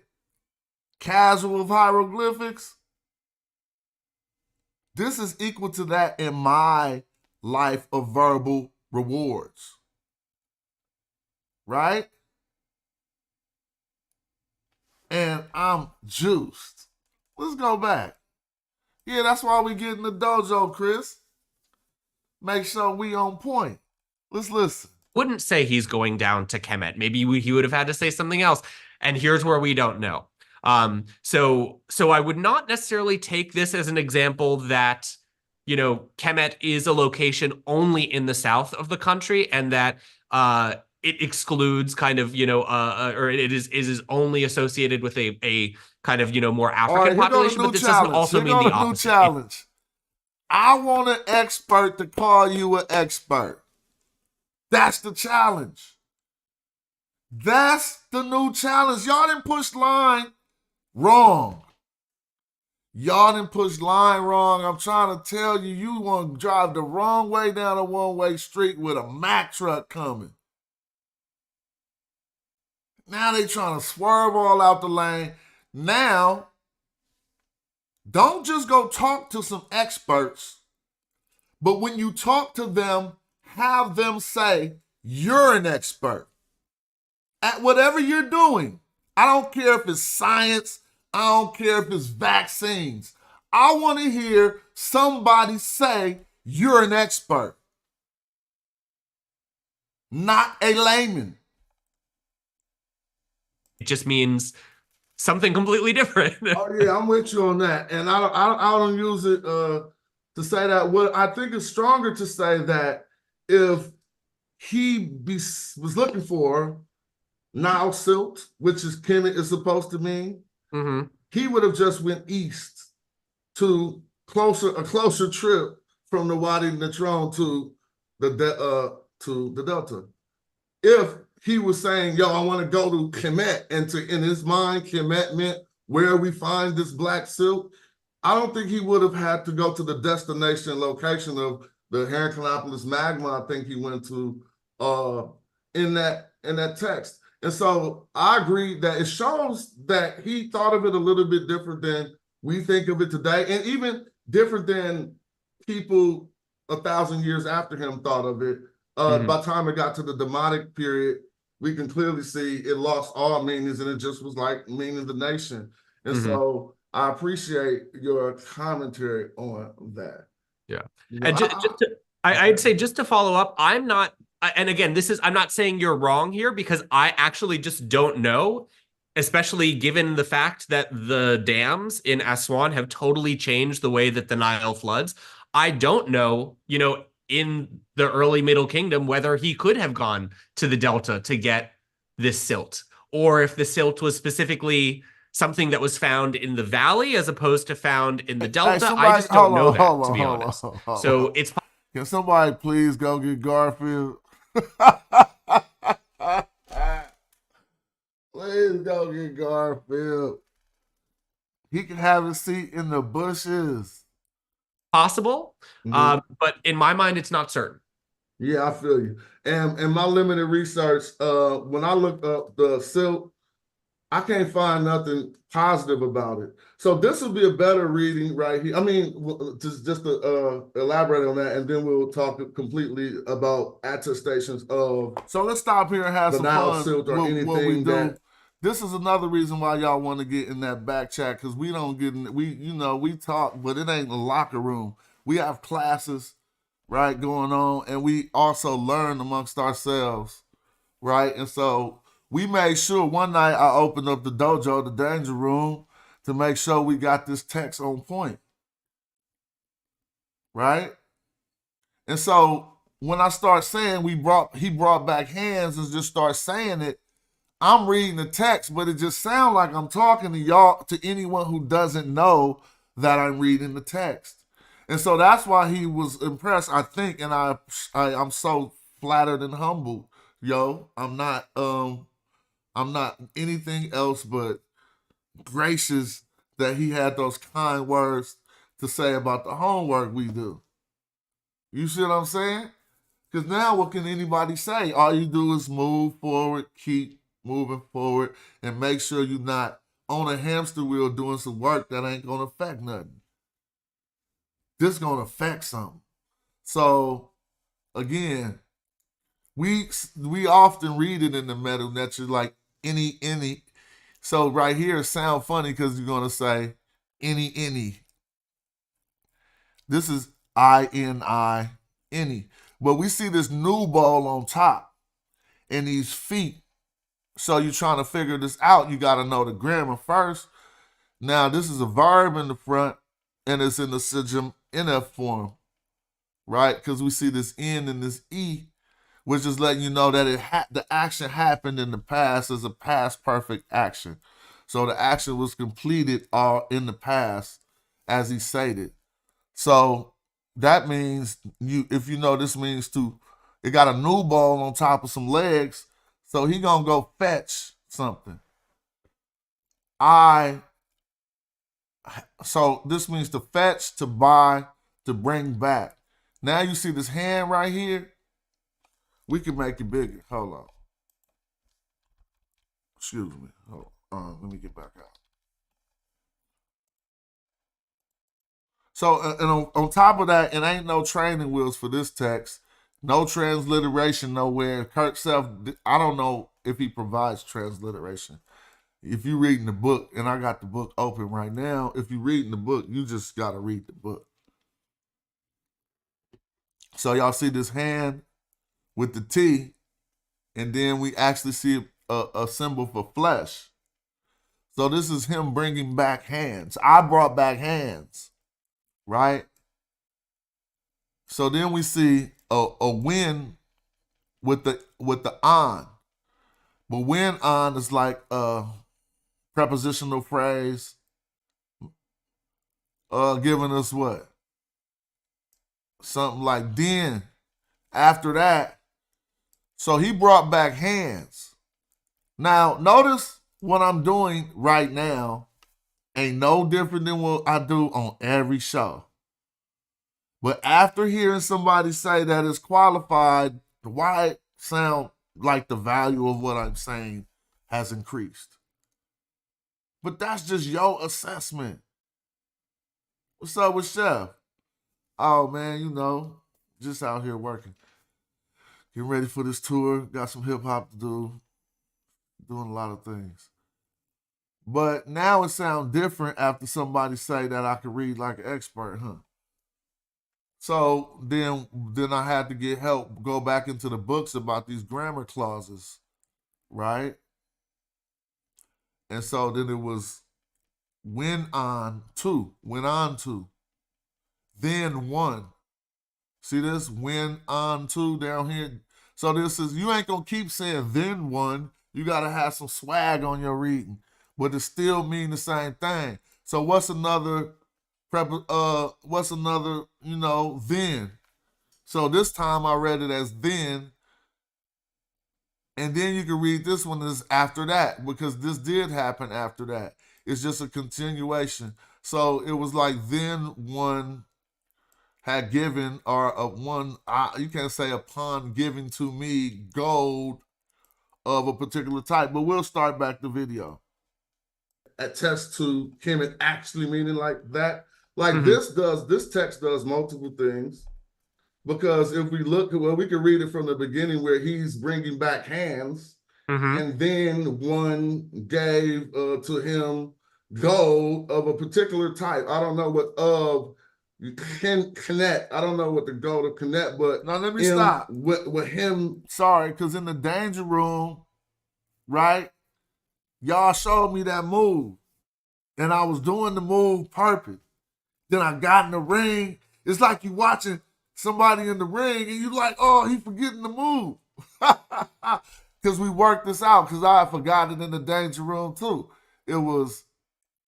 casual of hieroglyphics. This is equal to that in my life of verbal rewards. Right? And I'm juiced. Let's go back. Yeah, that's why we get in the dojo, Chris. Make sure we on point. Let's listen. Wouldn't say he's going down to Kemet. Maybe he would have had to say something else. And here's where we don't know. So I would not necessarily take this as an example that, Kemet is a location only in the south of the country, and that it excludes kind of, or it is only associated with a kind of, more African population. But this doesn't also mean the opposite. New challenge. I want an expert to call you an expert. That's the challenge. That's the new challenge. Y'all didn't push line wrong. Y'all didn't push line wrong. I'm trying to tell you, you want to drive the wrong way down a one-way street with a Mack truck coming. Now they trying to swerve all out the lane. Now, don't just go talk to some experts, but when you talk to them, have them say, you're an expert at whatever you're doing. I don't care if it's science. I don't care if it's vaccines. I want to hear somebody say, you're an expert, not a layman. It just means something completely different. Oh yeah, I'm with you on that, and I don't use it to say that. What I think is stronger to say that if he was looking for Nile silt, which is Kemet is supposed to mean, he would have just went east to a closer trip from the Wadi Natron to the Delta. If he was saying, yo, I want to go to Kemet, and in his mind, Kemet meant where we find this black silk, I don't think he would have had to go to the destination location of the Heracleopolis magma. I think he went to in that text. And so I agree that it shows that he thought of it a little bit different than we think of it today, and even different than people 1,000 years after him thought of it. By the time it got to the Demotic period, we can clearly see it lost all meanings, and it just was like meaning the nation. And so I appreciate your commentary on that. Yeah. And I'd say, just to follow up, I'm not, and again, I'm not saying you're wrong here, because I actually just don't know, especially given the fact that the dams in Aswan have totally changed the way that the Nile floods. I don't know, in the early Middle Kingdom, whether he could have gone to the Delta to get this silt, or if the silt was specifically something that was found in the valley as opposed to found in the Delta. I just don't know that, to be honest. So it's... Can somebody please go get Garfield? Please go get Garfield. He can have a seat in the bushes. Possible, but in my mind, it's not certain. Yeah, I feel you. And in my limited research, when I looked up the silk, I can't find nothing positive about it. So this will be a better reading right here. I mean, just to elaborate on that, and then we'll talk completely about attestations of. So let's stop here and have some fun. Silk or anything what we do. This is another reason why y'all want to get in that back chat, because we don't get in. We talk, but it ain't a locker room. We have classes, right, going on, and we also learn amongst ourselves, right? And so we made sure one night I opened up the dojo, the danger room, to make sure we got this text on point, right? And so when I start saying he brought back hands and just start saying it, I'm reading the text, but it just sounds like I'm talking to y'all, to anyone who doesn't know that I'm reading the text. And so that's why he was impressed, I think, and I'm so flattered and humbled. Yo, I'm not anything else but gracious that he had those kind words to say about the homework we do. You see what I'm saying? Because now what can anybody say? All you do is move forward, keep moving forward, and make sure you're not on a hamster wheel doing some work that ain't going to affect nothing. This is going to affect something. So, again, we often read it in the metal that you're like, any. So right here, it sound funny because you're going to say, any. This is I-N-I, any. But we see this new ball on top and these feet. So you're trying to figure this out. You got to know the grammar first. Now, this is a verb in the front, and it's in the sujum NF form, right? Because we see this N and this E, which is letting you know that the action happened in the past as a past perfect action. So the action was completed all in the past, as he stated. So that means if you know, this means it got a new ball on top of some legs, so he gonna go fetch something. So this means to fetch, to buy, to bring back. Now you see this hand right here. We can make it bigger. Hold on. Excuse me. Hold on. Let me get back out. So, and on top of that, it ain't no training wheels for this text. No transliteration nowhere. Kurt Self, I don't know if he provides transliteration. If you're reading the book, and I got the book open right now, if you're reading the book, you just got to read the book. So y'all see this hand with the T, and then we actually see a symbol for flesh. So this is him bringing back hands. I brought back hands, right? So then we see a when with the on. But when on is like a prepositional phrase giving us what? Something like then, after that. So he brought back hands. Now, notice what I'm doing right now ain't no different than what I do on every show. But after hearing somebody say that it's qualified, why it sound like the value of what I'm saying has increased? But that's just your assessment. What's up with Chef? Oh, man, just out here working. Getting ready for this tour. Got some hip-hop to do. Doing a lot of things. But now it sounds different after somebody say that I can read like an expert, huh? So then I had to get help, go back into the books about these grammar clauses, right? And so then it was went on to, then one. See this? Went on to down here. So this is, you ain't gonna keep saying then one. You gotta have some swag on your reading, but it still mean the same thing. So what's another, then? So this time I read it as then, and then you can read this one as after that, because this did happen after that. It's just a continuation. So it was like then one had given, or you can't say upon giving to me gold of a particular type, but we'll start back the video. Attest to him it actually meaning like that. Like this text does multiple things, because if we look, we can read it from the beginning where he's bringing back hands, and then one gave to him gold of a particular type. I don't know what of connect. I don't know what the gold of connect, but now let me stop with him. Sorry, because in the danger room, right? Y'all showed me that move, and I was doing the move perfect. Then I got in the ring. It's like you watching somebody in the ring, and you like, oh, he forgetting the move. Because we worked this out, because I forgot it in the danger room too. It was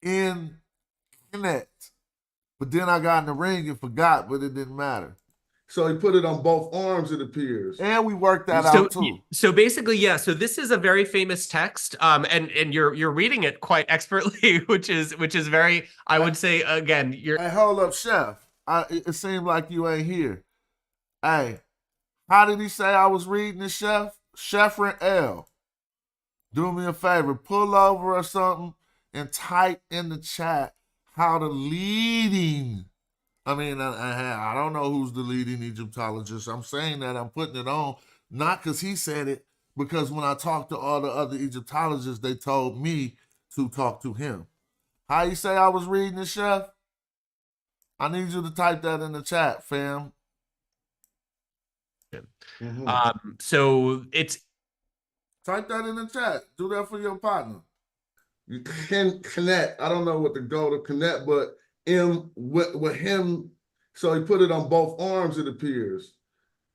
in connect. But then I got in the ring and forgot, but it didn't matter. So he put it on both arms, it appears. And we worked that out too. So basically, yeah. So this is a very famous text, and you're reading it quite expertly, which is very, I would say, again, you're. Hey, hold up, Chef. It seemed like you ain't here. Hey, How did he say I was reading the chef? Chefrin L. Do me a favor, pull over or something and type in the chat how the leading. I mean, I don't know who's the leading Egyptologist. I'm saying that I'm putting it on, not because he said it, because when I talked to all the other Egyptologists, they told me to talk to him. How you say I was reading the chef? I need you to type that in the chat, fam. So it's Type that in the chat. Do that for your partner. You can connect. I don't know what to go to connect, but with him, so he put it on both arms, it appears.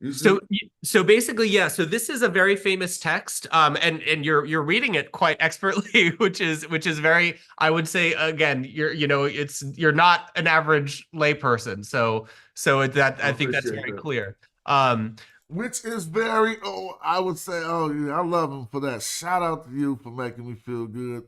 You see? So basically, yeah. So this is a very famous text, and you're reading it quite expertly, which is very. I would say again, you're not an average layperson, so I think that's very clear. Which is very, I would say, yeah, I love him for that. Shout out to you for making me feel good,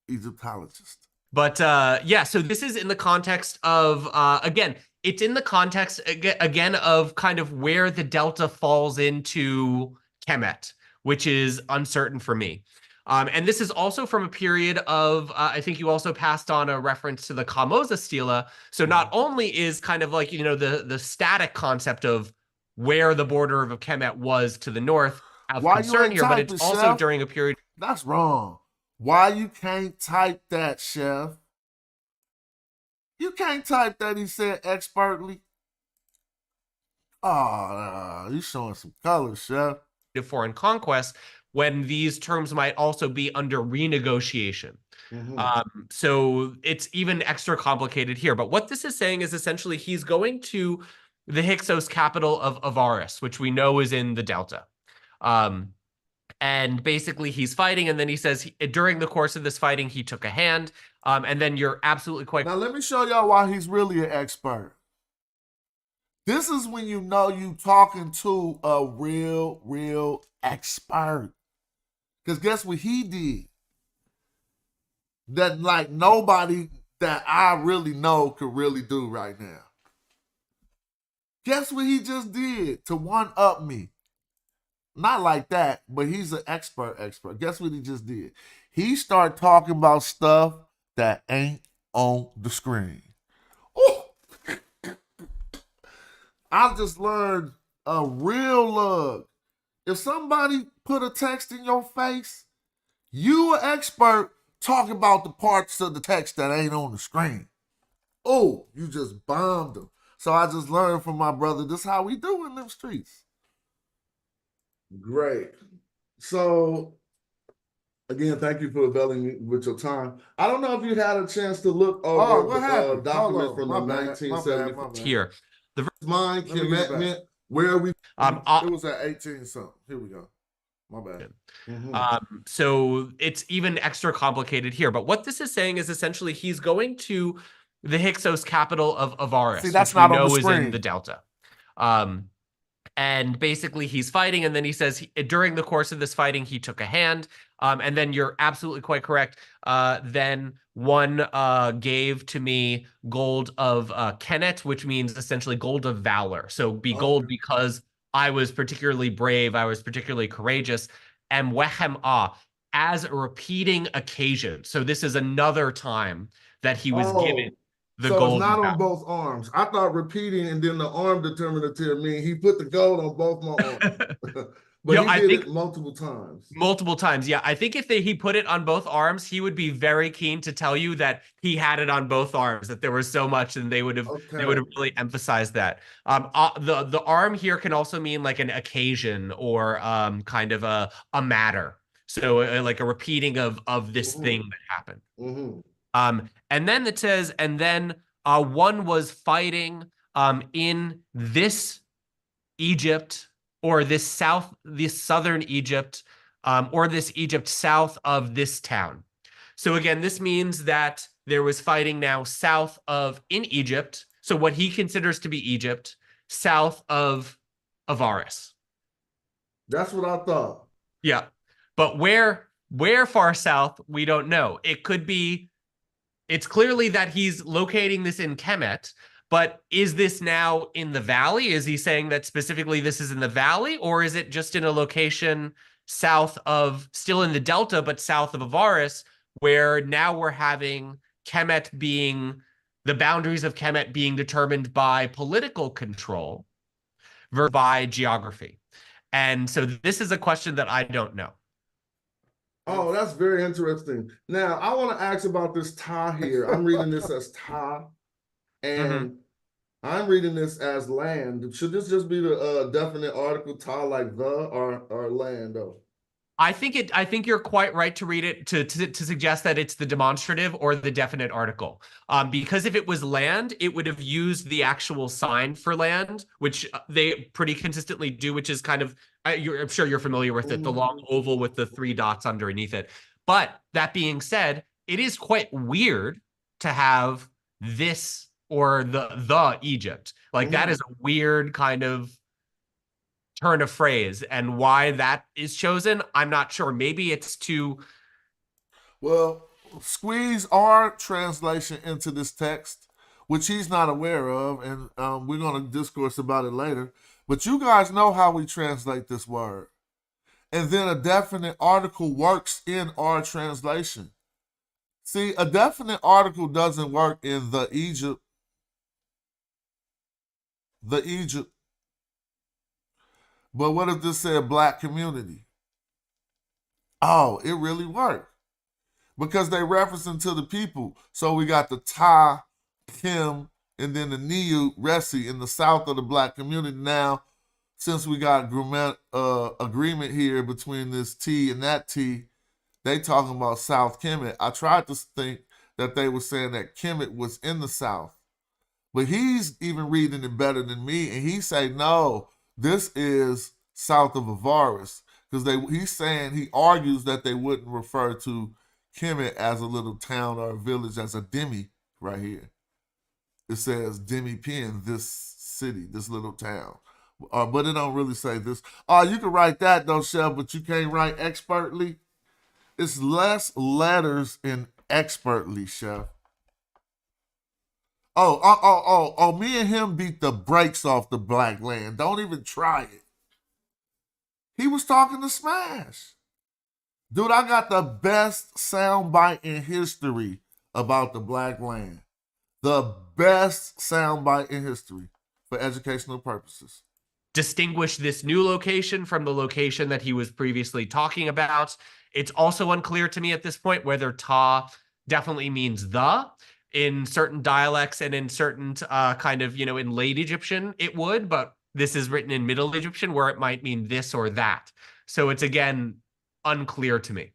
Egyptologist. But yeah, so this is in the context of again, it's in the context again of kind of where the delta falls into Kemet, which is uncertain for me. And this is also from a period of, I think you also passed on a reference to the Kamoza stela. So not only is kind of like, the static concept of where the border of Kemet was to the north of concern here, but it's also chef? during a period. That's wrong. Why you can't type that, chef? You can't type that, he said expertly. Oh, you showing some color, chef. Foreign conquest, when these terms might also be under renegotiation. So it's even extra complicated here. But what this is saying is essentially he's going to the Hyksos capital of Avaris, which we know is in the Delta. And basically he's fighting, and then he says during the course of this fighting, he took a hand. And then you're absolutely quite... Now let me show y'all why he's really an expert. This is when you know you talking to a real expert. Because guess what he did? That like nobody that I really know could really do right now. Guess what he just did to one-up me? Not like that, but he's an expert. Guess what he just did? He started talking about stuff that ain't on the screen. Oh! I just learned a real lug. If somebody put a text in your face, you an expert talking about the parts of the text that ain't on the screen. Oh, you just bombed them. So I just learned from my brother, this is how we do in them streets. Great. So, again, thank you for availing me with your time. I don't know if you had a chance to look over the document from the 1974. Here. The mind commitment, where we... it was at 18 something. Here we go. My bad. So it's even extra complicated here. But what this is saying is essentially he's going to the Hyksos capital of Avaris, that's which we not know on the is screen. in the Delta. And basically he's fighting, and then he says during the course of this fighting, he took a hand. And then you're absolutely quite correct. Then one gave to me gold of Kenet, which means essentially gold of valor. So be gold because I was particularly brave, I was particularly courageous. And wehem as a repeating occasion. So this is another time that he was given the gold. So it's not on both arms. I thought repeating and then the arm determinative mean he put the gold on both my arms. But he did it multiple times. Multiple times, yeah. I think if he put it on both arms, he would be very keen to tell you that he had it on both arms, that there was so much, and they would have really emphasized that. The arm here can also mean like an occasion or kind of a matter. So like a repeating of this thing that happened. And then it says, and then one was fighting in this Egypt, or this southern Egypt, or this Egypt south of this town. So again, this means that there was fighting now south of in Egypt. So what he considers to be Egypt, south of Avaris. That's what I thought. Yeah. But where far south, we don't know. It could be, it's clearly that he's locating this in Kemet, But is this now in the valley? Is he saying that specifically this is in the valley, or is it just in a location south of, still in the delta, but south of Avaris, where now we're having Kemet being, the boundaries of Kemet being determined by political control versus by geography? And so this is a question that I don't know. Oh, that's very interesting. Now, I want to ask about this ta here. I'm reading this as ta, and I'm reading this as land. Should this just be the definite article ta, like the, or land though? I think you're quite right to read it to suggest that it's the demonstrative or the definite article. Because if it was land, it would have used the actual sign for land, which they pretty consistently do, which is kind of, I'm sure you're familiar with it, the long oval with the 3 dots underneath it. But that being said, it is quite weird to have this or the Egypt. Like that is a weird kind of turn of phrase, and why that is chosen, I'm not sure. Maybe it's to, well, squeeze our translation into this text, which he's not aware of, and we're going to discourse about it later. But you guys know how we translate this word. And then a definite article works in our translation. See, a definite article doesn't work in the Egypt. But what if this said black community? Oh, it really worked. Because they referencing to the people. So we got the Ta, Kim, and then the Niu, Resi in the south of the black community. Now, since we got agreement here between this T and that T, they talking about South Kemet. I tried to think that they were saying that Kemet was in the south. But he's even reading it better than me, and he say, no, this is south of Avaris. Because he argues that they wouldn't refer to Kemet as a little town or a village, as a demi right here. It says demi pen, this city, this little town. But it don't really say this. You can write that though, Chef, but you can't write expertly. It's less letters in expertly, Chef. Me and him beat the brakes off the black land. Don't even try it. He was talking to Smash. Dude, I got the best soundbite in history about the black land. The best soundbite in history for educational purposes. Distinguish this new location from the location that he was previously talking about. It's also unclear to me at this point whether ta definitely means the. In certain dialects and in certain in late Egyptian, it would, but this is written in Middle Egyptian where it might mean this or that. So it's, again, unclear to me.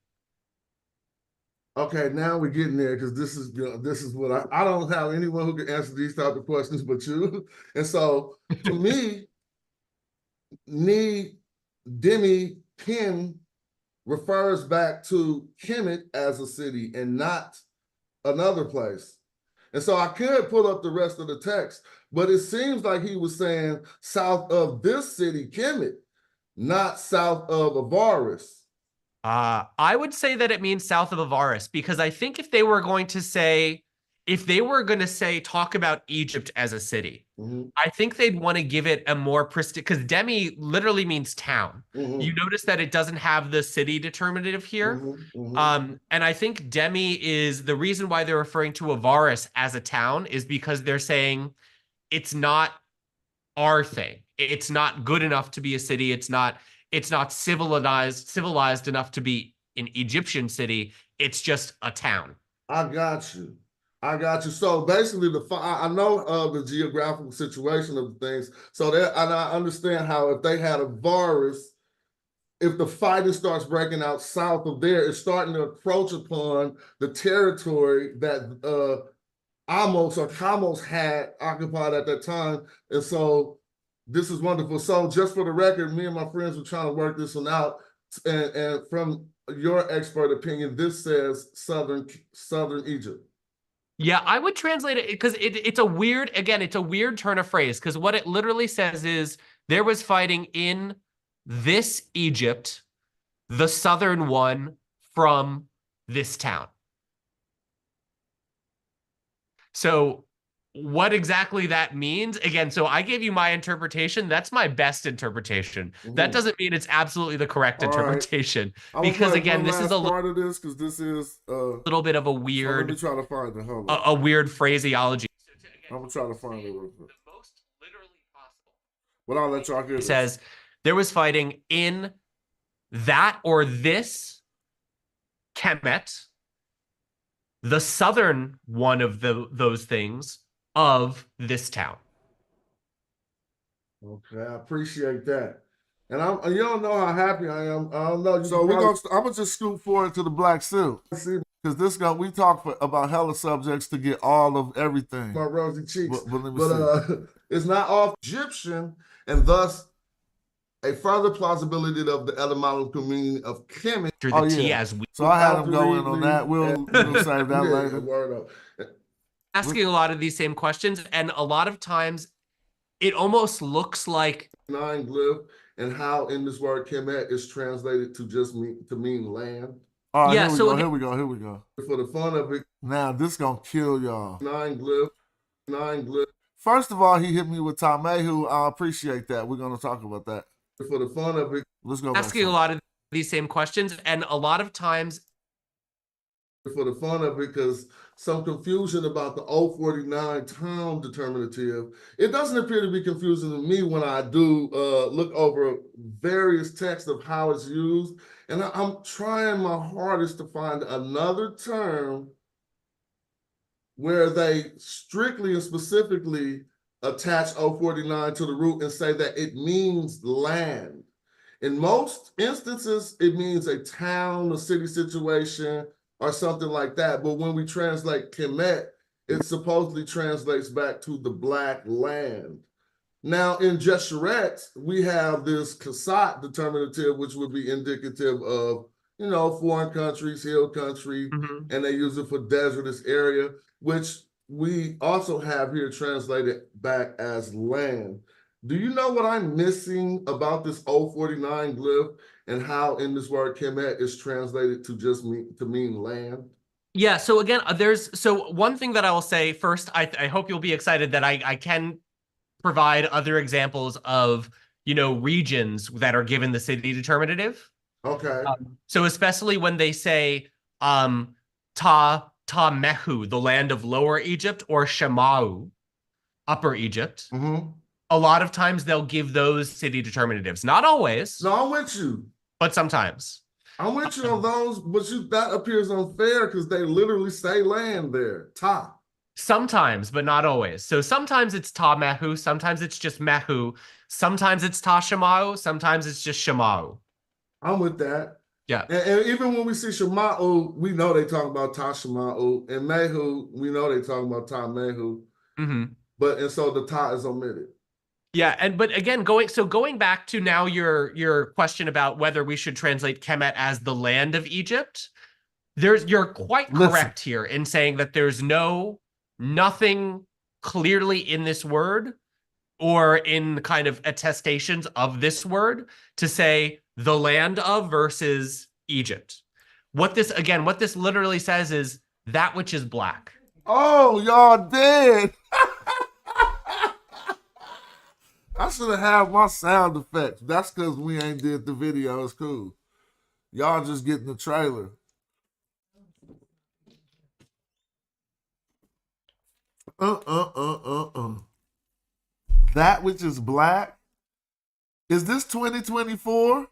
Okay, now we're getting there, because this is what I don't have anyone who can answer these type of questions but you. And so to me, Demi Pen refers back to Kemet as a city and not another place. And so I could pull up the rest of the text, but it seems like he was saying south of this city, Kemet, not south of Avaris. I would say that it means south of Avaris, because I think if they were going to say, talk about Egypt as a city, I think they'd want to give it a more prestigious, because Demi literally means town. You notice that it doesn't have the city determinative here. And I think Demi is the reason why they're referring to Avaris as a town, is because they're saying it's not our thing. It's not good enough to be a city. It's not civilized enough to be an Egyptian city. It's just a town. I got you. So basically, I know the geographical situation of the things. So and I understand how if they had a virus, if the fighting starts breaking out south of there, it's starting to approach upon the territory that Amos or Kamos had occupied at that time. And so this is wonderful. So just for the record, me and my friends were trying to work this one out. And from your expert opinion, this says southern Egypt. Yeah, I would translate it because it's a weird turn of phrase, because what it literally says is there was fighting in this Egypt, the southern one from this town. So what exactly that means, again, so I gave you my interpretation. That's my best interpretation. That doesn't mean it's absolutely the correct All right. interpretation. I'm gonna Because play again, one this is last a part of this because this is little bit of a so let me weird try to find it. Hold on. a weird phraseology. I'm gonna try to find it real quick. The most literally possible. But I'll let y'all hear It this. says there was fighting in that or this Kemet, the southern one of those things of this town. Okay, I appreciate that. And you don't know how happy I am. I don't know. So I'm gonna just scoot forward to the black suit. Because we talk about hella subjects to get all of everything. My rosy cheeks. But let me see. It's not all Egyptian, and thus a further plausibility of the etymological meaning of Kemet. Through the T as we. So I had him go in on that. We'll save that later. Word up. Asking a lot of these same questions, and a lot of times it almost looks like 9 glyph and how in this word Kemet is translated to mean land. All right, Yeah, here we go. For the fun of it, Now this gonna kill y'all. 9 glyph. First of all, he hit me with Tamehu. I appreciate that. We're gonna talk about that. For the fun of it, Let's go. asking a lot of these same questions, and a lot of times for the fun of it, because some confusion about the 049 town determinative. It doesn't appear to be confusing to me when I do look over various texts of how it's used. And I'm trying my hardest to find another term where they strictly and specifically attach 049 to the root and say that it means land. In most instances, it means a town, a city situation, or something like that. But when we translate Kemet, it supposedly translates back to the black land. Now, in Jesheret, we have this Kasat determinative, which would be indicative of, foreign countries, hill country, and they use it for desertous area, which we also have here translated back as land. Do you know what I'm missing about this 049 glyph and how in this word Kemet is translated to mean land? Yeah, so again, so one thing that I will say first, I hope you'll be excited that I can provide other examples of, regions that are given the city determinative. Okay. So especially when they say Ta Mehu, the land of Lower Egypt, or Shemau, Upper Egypt. A lot of times they'll give those city determinatives. Not always. No, I'm with you. But sometimes. I'm with you on those, but that appears unfair because they literally say land there. Ta. Sometimes, but not always. So sometimes it's Ta Mehu, sometimes it's just Mehu, sometimes it's Ta Shemau, sometimes it's just Shemau. I'm with that. Yeah. And even when we see Shemau, we know they talk about Ta Shemau. And Mehu, we know they talk about Ta Mehu. And so the Ta is omitted. Yeah, but again, going back to now your question about whether we should translate Kemet as the land of Egypt, you're quite correct here in saying that there's nothing clearly in this word or in kind of attestations of this word to say the land of versus Egypt. What this literally says is that which is black. Oh, y'all did. I should have had my sound effects. That's because we ain't did the video. It's cool. Y'all just getting the trailer. That which is black? Is this 2024?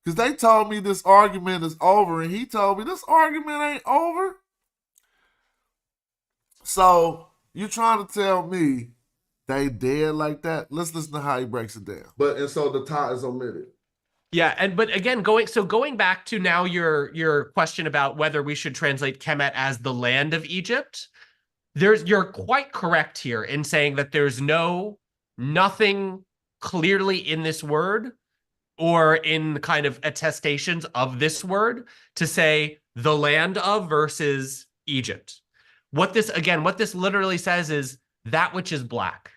Because they told me this argument is over, and he told me this argument ain't over. So, you trying to tell me they dead like that? Let's listen to how he breaks it down. And so the Ta is omitted. Yeah, but again, going back to now your question about whether we should translate Kemet as the land of Egypt, you're quite correct here in saying that there's nothing clearly in this word or in kind of attestations of this word to say the land of versus Egypt. What this literally says is that which is black.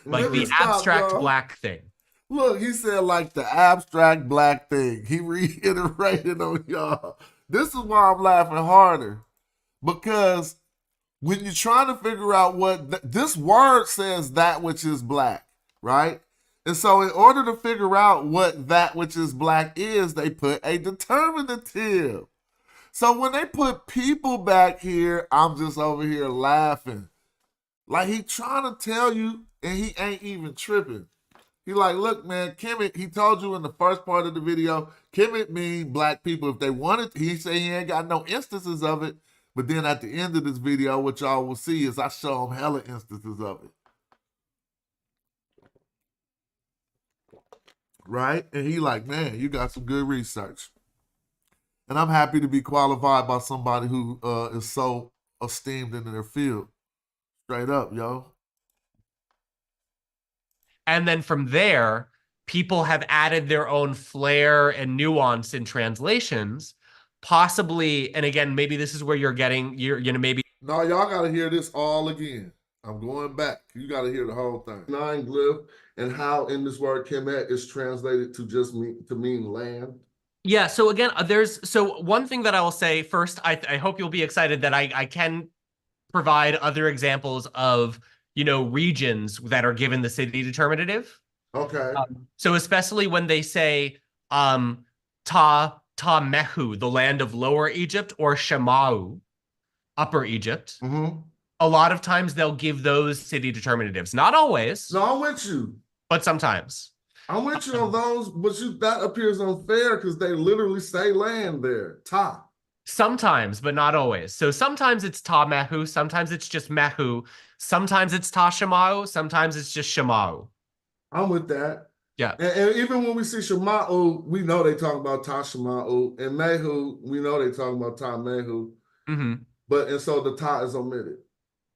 Like the abstract black thing. Look, he said like the abstract black thing. He reiterated on y'all. This is why I'm laughing harder. because when you're trying to figure out what this word says, that which is black, right? And so in order to figure out what that which is black is, they put a determinative. So when they put people back here, I'm just over here laughing. Like he trying to tell you, and he ain't even tripping. He like, look, man, Kemet, he told you in the first part of the video, Kemet mean black people. If they wanted, he say he ain't got no instances of it. But then at the end of this video, what y'all will see is I show him hella instances of it. Right? And he like, man, you got some good research. And I'm happy to be qualified by somebody who is so esteemed in their field. Straight up, yo. And then from there, people have added their own flair and nuance in translations, possibly. And again, maybe this is where you're maybe. No, y'all got to hear this all again. I'm going back. You got to hear the whole thing. Nine glyph and how in this word Kemet is translated to just mean land. Yeah. So again, so one thing that I will say first, I hope you'll be excited that I can provide other examples of, regions that are given the city determinative. Okay. So especially when they say Ta Mehu, the land of Lower Egypt, or Shamau, Upper Egypt. Mm-hmm. A lot of times they'll give those city determinatives. Not always. No, I'm with you. But sometimes. I'm with you on those, but that appears unfair because they literally say land there. Ta. Sometimes, but not always. So sometimes it's Ta Mehu, sometimes it's just Mehu, sometimes it's Ta Shamau, sometimes it's just Shamau. I'm with that. Yeah. And even when we see Shamau, we know they talking about Ta Shamau. And Mehu, we know they talking about Ta Mehu. Mm-hmm. And so the Ta is omitted.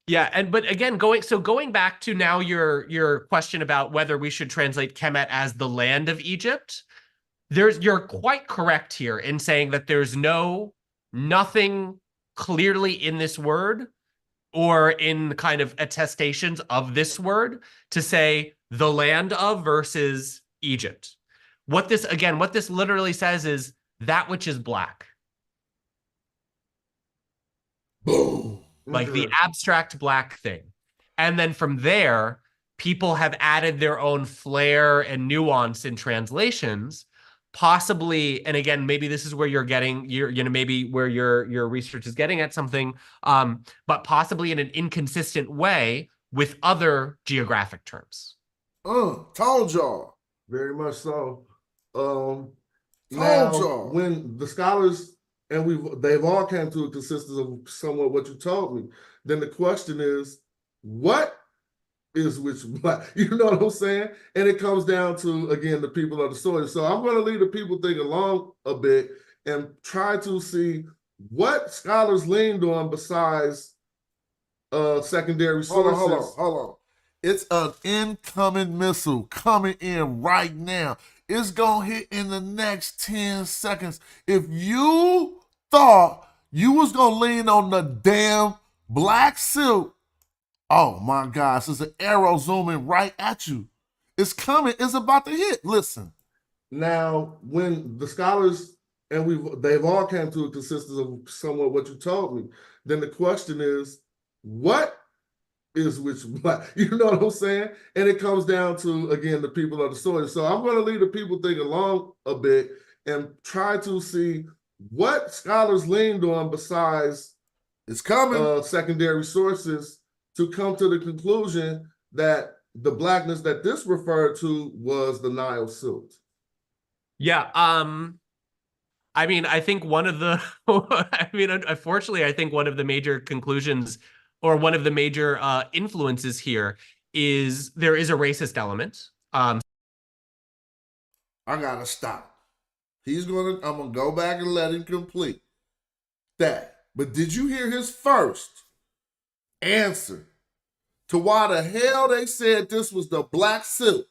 Yeah, but again, going back to now your question about whether we should translate Kemet as the land of Egypt, you're quite correct here in saying that there's nothing clearly in this word or in kind of attestations of this word to say the land of versus Egypt. What this literally says is that which is black. Boom. Like the abstract black thing. And then from there, people have added their own flair and nuance in translations, possibly. And again, maybe this is where maybe where your research is getting at something, but possibly in an inconsistent way with other geographic terms. Told y'all. Very much so. Told y'all. When the scholars they've all came to a consensus of somewhat what you told me. Then the question is, what is which black? You know what I'm saying? And it comes down to, again, the people of the story. So I'm going to leave the people thinking along a bit and try to see what scholars leaned on besides secondary sources. Hold on. It's an incoming missile coming in right now. It's going to hit in the next 10 seconds. If you thought you was going to lean on the damn black silk, oh my gosh, there's an arrow zooming right at you. It's coming. It's about to hit. Listen. Now, when the scholars they've all came to a consensus of somewhat what you told me, then the question is, what is which black? You know what I'm saying? And it comes down to, again, the people of the story. So I'm going to leave the people thinking along a bit and try to see what scholars leaned on besides secondary sources to come to the conclusion that the blackness that this referred to was the Nile silt. Yeah. I mean, I think unfortunately, I think one of the major conclusions or one of the major influences here is there is a racist element. I gotta stop. I'm gonna go back and let him complete that. But did you hear his first answer to why the hell they said this was the black silk?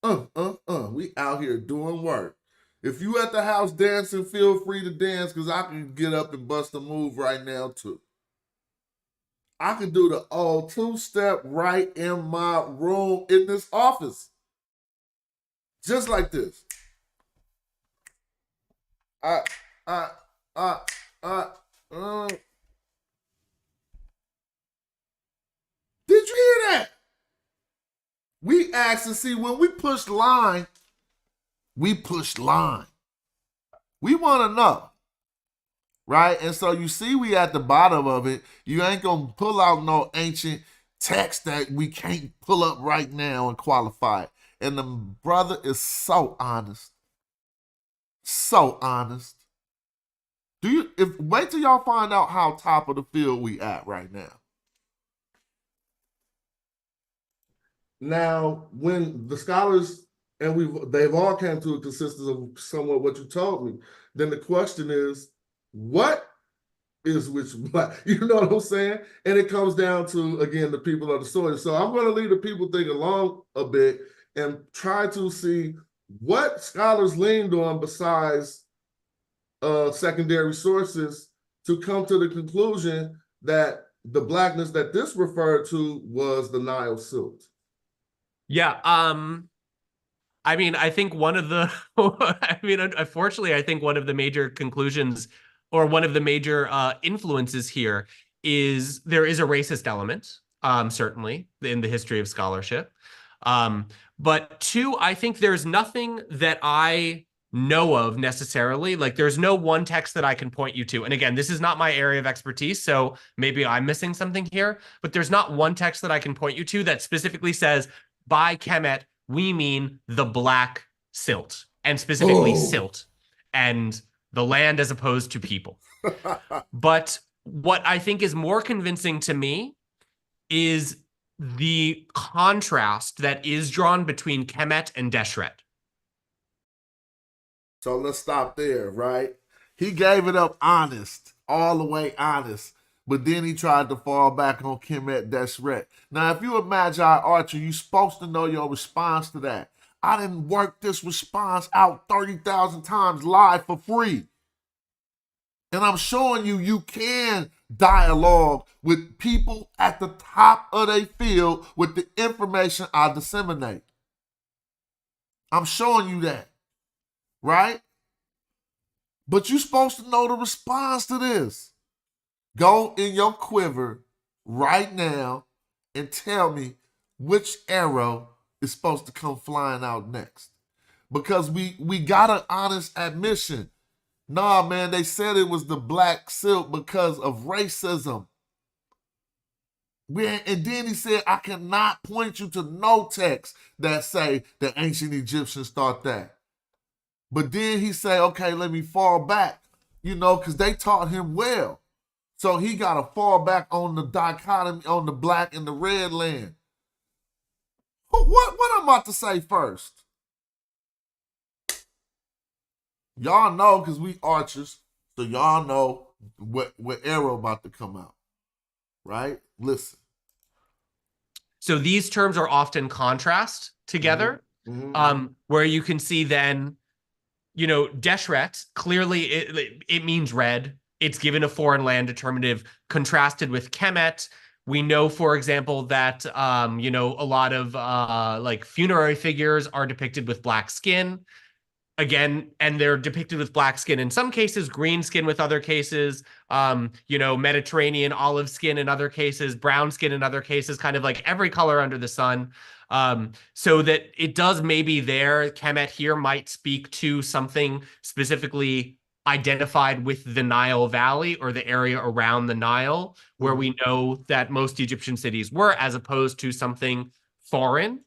We out here doing work. If you at the house dancing, feel free to dance, because I can get up and bust a move right now too. I can do the old two-step right in my room in this office. Just like this. Did you hear that? We asked to see when we push line, we push line. We want to know, right? And so you see we at the bottom of it. You ain't going to pull out no ancient text that we can't pull up right now and qualify it. And the brother is so honest. So honest. Wait till y'all find out how top of the field we at right now. Now, when the scholars and they've all came to a consensus of somewhat what you told me, then the question is, what is which black? You know what I'm saying? And it comes down to, again, the people of the story. So I'm going to leave the people thing along a bit and try to see what scholars leaned on besides secondary sources to come to the conclusion that the blackness that this referred to was the Nile silt. Yeah. I mean, I think one of the, unfortunately, I think one of the major conclusions or one of the major influences here is there is a racist element, certainly, in the history of scholarship. But two, I think there's nothing that I know of necessarily. Like, there's no one text that I can point you to. And again, this is not my area of expertise, so maybe I'm missing something here. But there's not one text that I can point you to that specifically says, by Kemet, we mean the black silt, and specifically silt and the land as opposed to people. But what I think is more convincing to me is the contrast that is drawn between Kemet and Deshret. So let's stop there, right? He gave it up honest, all the way honest. But then he tried to fall back on Kemet Deshret. Now, if you're a Magi Archer, you're supposed to know your response to that. I didn't work this response out 30,000 times live for free. And I'm showing you, you can dialogue with people at the top of their field with the information I disseminate. I'm showing you that, right? But you're supposed to know the response to this. Go in your quiver right now and tell me which arrow is supposed to come flying out next. Because we got an honest admission. Nah, man, they said it was the black silk because of racism. And then he said, I cannot point you to no text that say the ancient Egyptians thought that. But then he said, okay, let me fall back, because they taught him well. So he got to fall back on the dichotomy, on the black and the red land. What I'm about to say first? Y'all know, because we archers, so y'all know what arrow about to come out, right? Listen. So these terms are often contrast together, where you can see then, Deshret, clearly it means red. It's given a foreign land determinative contrasted with Kemet. We know, for example, that, a lot of like funerary figures are depicted with black skin. Again, and they're depicted with black skin in some cases, green skin with other cases, Mediterranean olive skin in other cases, brown skin in other cases, kind of like every color under the sun. So that it does maybe there, Kemet here might speak to something specifically identified with the Nile Valley or the area around the Nile, where we know that most Egyptian cities were, as opposed to something foreign.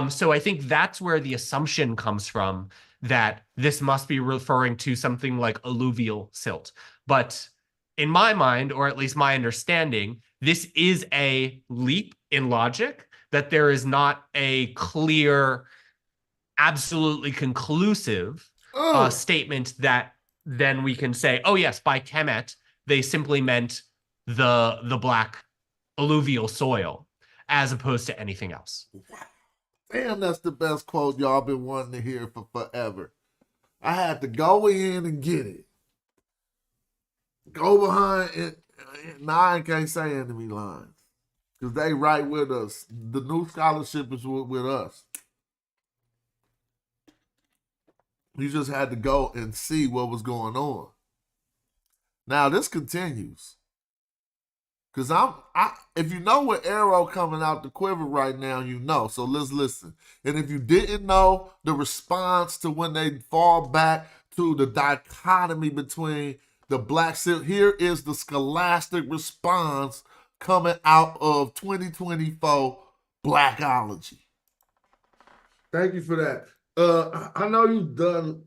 So I think that's where the assumption comes from, that this must be referring to something like alluvial silt. But in my mind, or at least my understanding, this is a leap in logic, that there is not a clear, absolutely conclusive statement that then we can say, oh yes, by Kemet, they simply meant the black alluvial soil, as opposed to anything else. Damn, that's the best quote y'all been wanting to hear for forever. I had to go in and get it. Go behind it. Now I can't say enemy lines, because they right with us. The new scholarship is with us. You just had to go and see what was going on. Now this continues. Cause if you know what arrow coming out the quiver right now, you know. So let's listen. And if you didn't know the response to when they fall back to the dichotomy between the black silk, here is the scholastic response coming out of 2024 Blackology. Thank you for that. I know you've done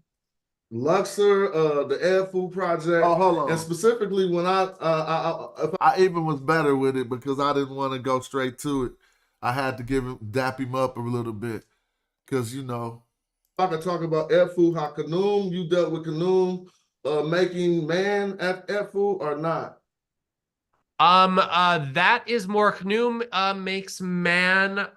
Luxor, the Air Food Project. Oh, hold on. And specifically, when I even was better with it because I didn't want to go straight to it. I had to dap him up a little bit because if I could talk about Air Food HaKanum, you dealt with Kanum making man at Air Food or not? That is more Knum makes man.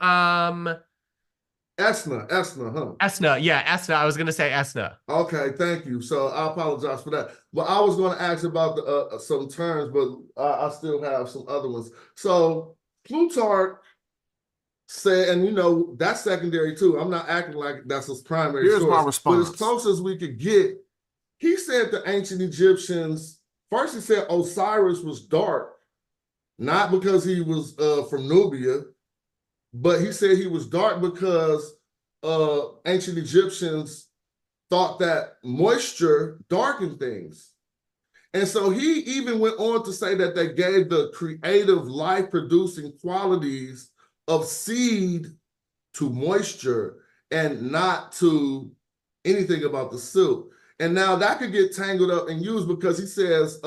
Esna, huh? Esna, yeah, Esna. I was gonna say Esna. Okay, thank you. So I apologize for that. But I was going to ask about the some terms, but I still have some other ones. So Plutarch said, and that's secondary too. I'm not acting like that's his primary Here's source. my response. But as close as we could get, he said the ancient Egyptians, first he said Osiris was dark, not because he was from Nubia, but he said he was dark because ancient Egyptians thought that moisture darkened things. And so he even went on to say that they gave the creative life-producing qualities of seed to moisture and not to anything about the silk. And now that could get tangled up and used because he says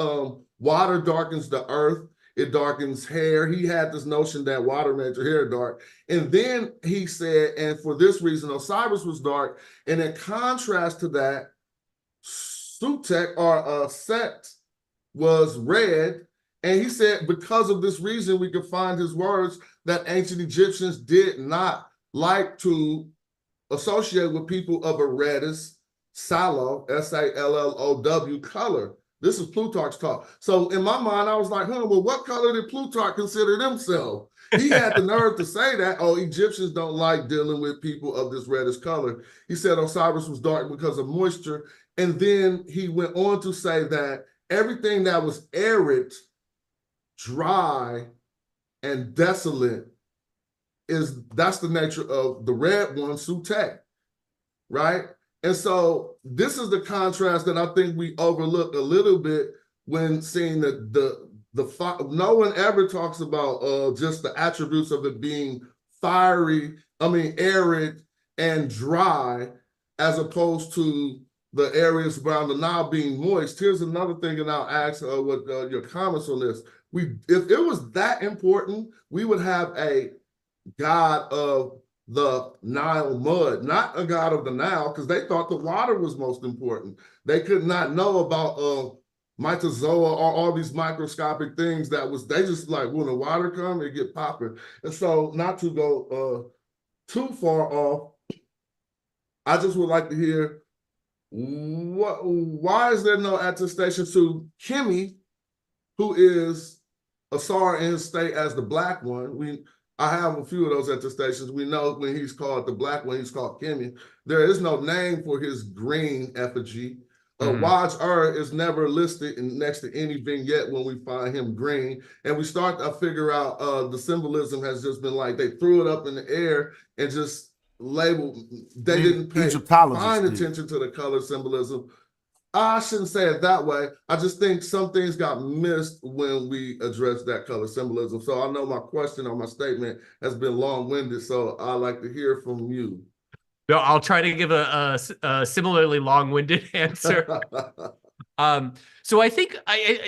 water darkens the earth, it darkens hair. He had this notion that water made your hair dark. And then he said, and for this reason, Osiris was dark. And in contrast to that, Sutek or Set was red. And he said, because of this reason, we can find his words that ancient Egyptians did not like to associate with people of a reddish, sallow, S-A-L-L-O-W color. This is Plutarch's talk. So in my mind, I was like, well, what color did Plutarch consider themselves? He had the nerve to say that, Egyptians don't like dealing with people of this reddish color. He said Osiris was dark because of moisture. And then he went on to say that everything that was arid, dry, and desolate that's the nature of the red one, Sutek, right? And so this is the contrast that I think we overlook a little bit when seeing no one ever talks about just the attributes of it being arid and dry, as opposed to the areas around the Nile being moist. Here's another thing, and I'll ask what your comments on this. If it was that important, we would have a god of the Nile mud, not a god of the Nile, because they thought the water was most important. They could not know about mytozoa or all these microscopic things they just like, when the water come, it get popping. And so not to go too far off, I just would like to hear why is there no attestation to Kimi, who is Asar in his state as the black one? I have a few of those attestations. We know when he's called the black one, he's called Kimi. There is no name for his green effigy. Waj is never listed next to any vignette when we find him green. And we start to figure out the symbolism has just been like they threw it up in the air and just labeled. They didn't pay fine attention to the color symbolism. I shouldn't say it that way. I just think some things got missed when we addressed that color symbolism. So I know my question or my statement has been long-winded, so I'd like to hear from you. No, I'll try to give a similarly long-winded answer. So I think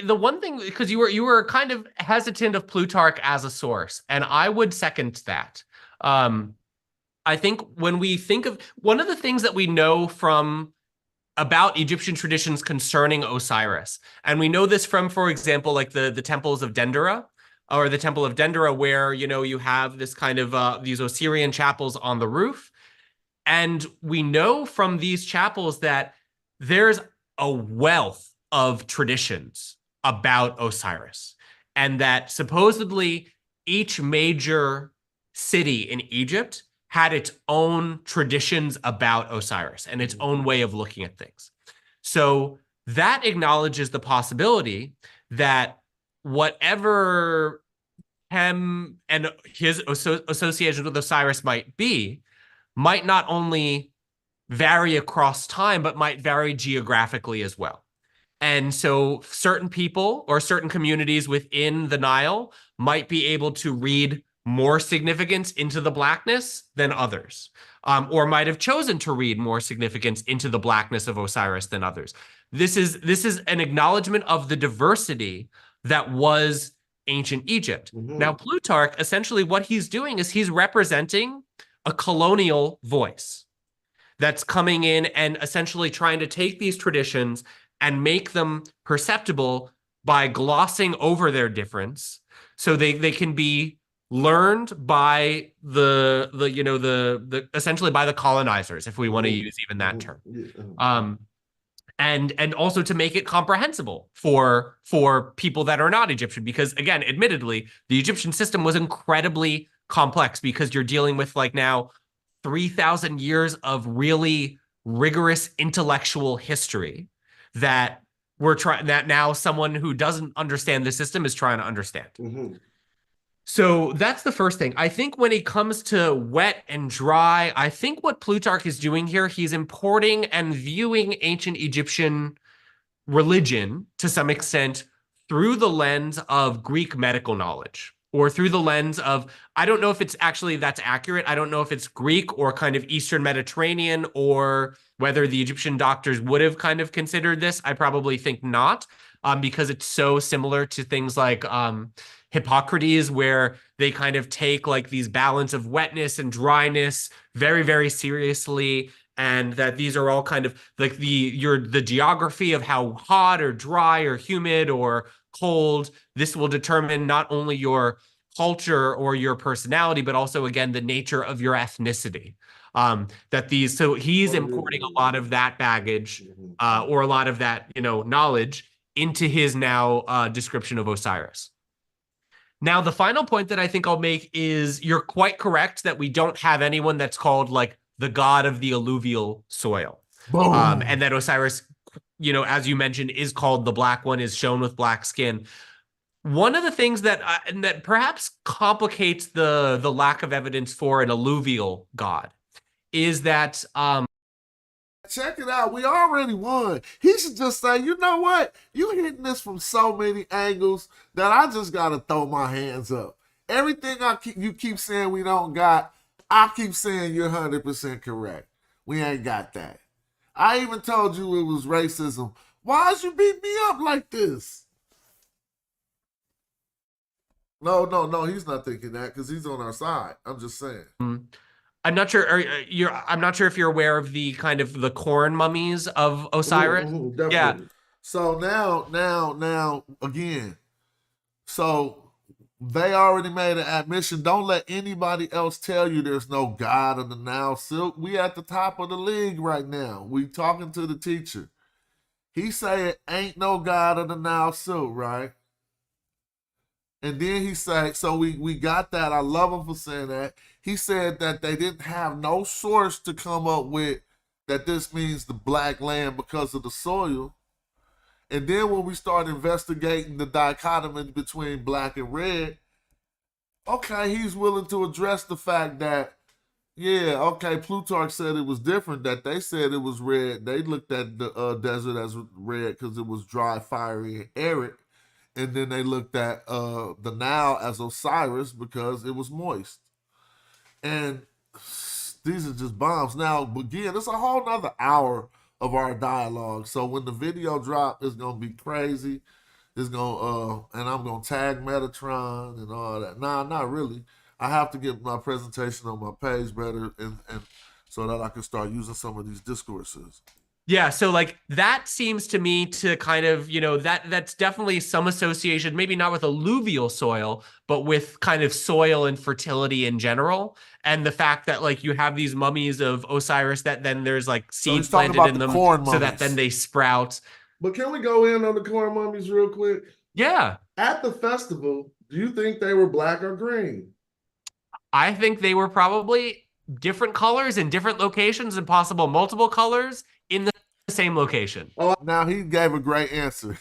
the one thing, because you were kind of hesitant of Plutarch as a source, and I would second that. I think when we think of one of the things that we know about Egyptian traditions concerning Osiris. And we know this from, for example, like the temples of Dendera, or the Temple of Dendera, where, you have this kind of these Osirian chapels on the roof. And we know from these chapels that there's a wealth of traditions about Osiris, and that supposedly each major city in Egypt had its own traditions about Osiris and its own way of looking at things. So that acknowledges the possibility that whatever Hem and his association with Osiris might not only vary across time, but might vary geographically as well. And so certain people or certain communities within the Nile might be able to read more significance into the blackness than others, or might have chosen to read more significance into the blackness of Osiris than others. This is an acknowledgement of the diversity that was ancient Egypt. Now, Plutarch, essentially what he's doing is he's representing a colonial voice that's coming in and essentially trying to take these traditions and make them perceptible by glossing over their difference so they can be learned by the essentially by the colonizers, if we want to use even that term. And also to make it comprehensible for people that are not Egyptian, because again, admittedly, the Egyptian system was incredibly complex because you're dealing with like now 3,000 years of really rigorous intellectual history that now someone who doesn't understand the system is trying to understand. So that's the first thing. I think when it comes to wet and dry, I think what Plutarch is doing here, he's importing and viewing ancient Egyptian religion to some extent through the lens of Greek medical knowledge, or through the lens of, I don't know if it's actually that's accurate. I don't know if it's Greek or kind of Eastern Mediterranean, or whether the Egyptian doctors would have kind of considered this. I probably think not, because it's so similar to things like Hippocrates, where they kind of take like these balance of wetness and dryness very, very seriously. And that these are all kind of like the geography of how hot or dry or humid or cold. This will determine not only your culture or your personality, but also, again, the nature of your ethnicity. So he's importing a lot of that baggage, or a lot of that, knowledge into his now description of Osiris. Now, the final point that I think I'll make is you're quite correct that we don't have anyone that's called like the god of the alluvial soil. And that Osiris, as you mentioned, is called the Black One, is shown with black skin. One of the things that perhaps complicates the lack of evidence for an alluvial god is that check it out. We already won. He should just say, you know what? You hitting this from so many angles that I just got to throw my hands up. Everything you keep saying we don't got, I keep saying you're 100% correct. We ain't got that. I even told you it was racism. Why'd you beat me up like this? No, he's not thinking that because he's on our side. I'm just saying. I'm not sure. I'm not sure if you're aware of the kind of the corn mummies of Osiris. Definitely. Yeah. So now again. So they already made an admission. Don't let anybody else tell you there's no God of the Nile silk. We at the top of the league right now. We talking to the teacher. He said ain't no God of the Nile silk, right? And then he said, so we got that. I love him for saying that. He said that they didn't have no source to come up with that this means the black land because of the soil. And then when we start investigating the dichotomy between black and red, okay, he's willing to address the fact that, yeah, okay, Plutarch said it was different, that they said it was red. They looked at the desert as red because it was dry, fiery, and arid. And then they looked at the Nile as Osiris because it was moist. And these are just bombs. Now, again, it's a whole nother hour of our dialogue. So when the video drop, it's gonna be crazy. It's gonna and I'm gonna tag Metatron and all that. Nah, not really. I have to get my presentation on my page better and so that I can start using some of these discourses. Yeah, so like that seems to me to kind of, that's definitely some association, maybe not with alluvial soil, but with kind of soil and fertility in general. And the fact that like you have these mummies of Osiris that then there's like seeds planted in them so that then they sprout. But can we go in on the corn mummies real quick? Yeah. At the festival, do you think they were black or green? I think they were probably different colors in different locations and possible multiple colors in the same location. Oh, now he gave a great answer.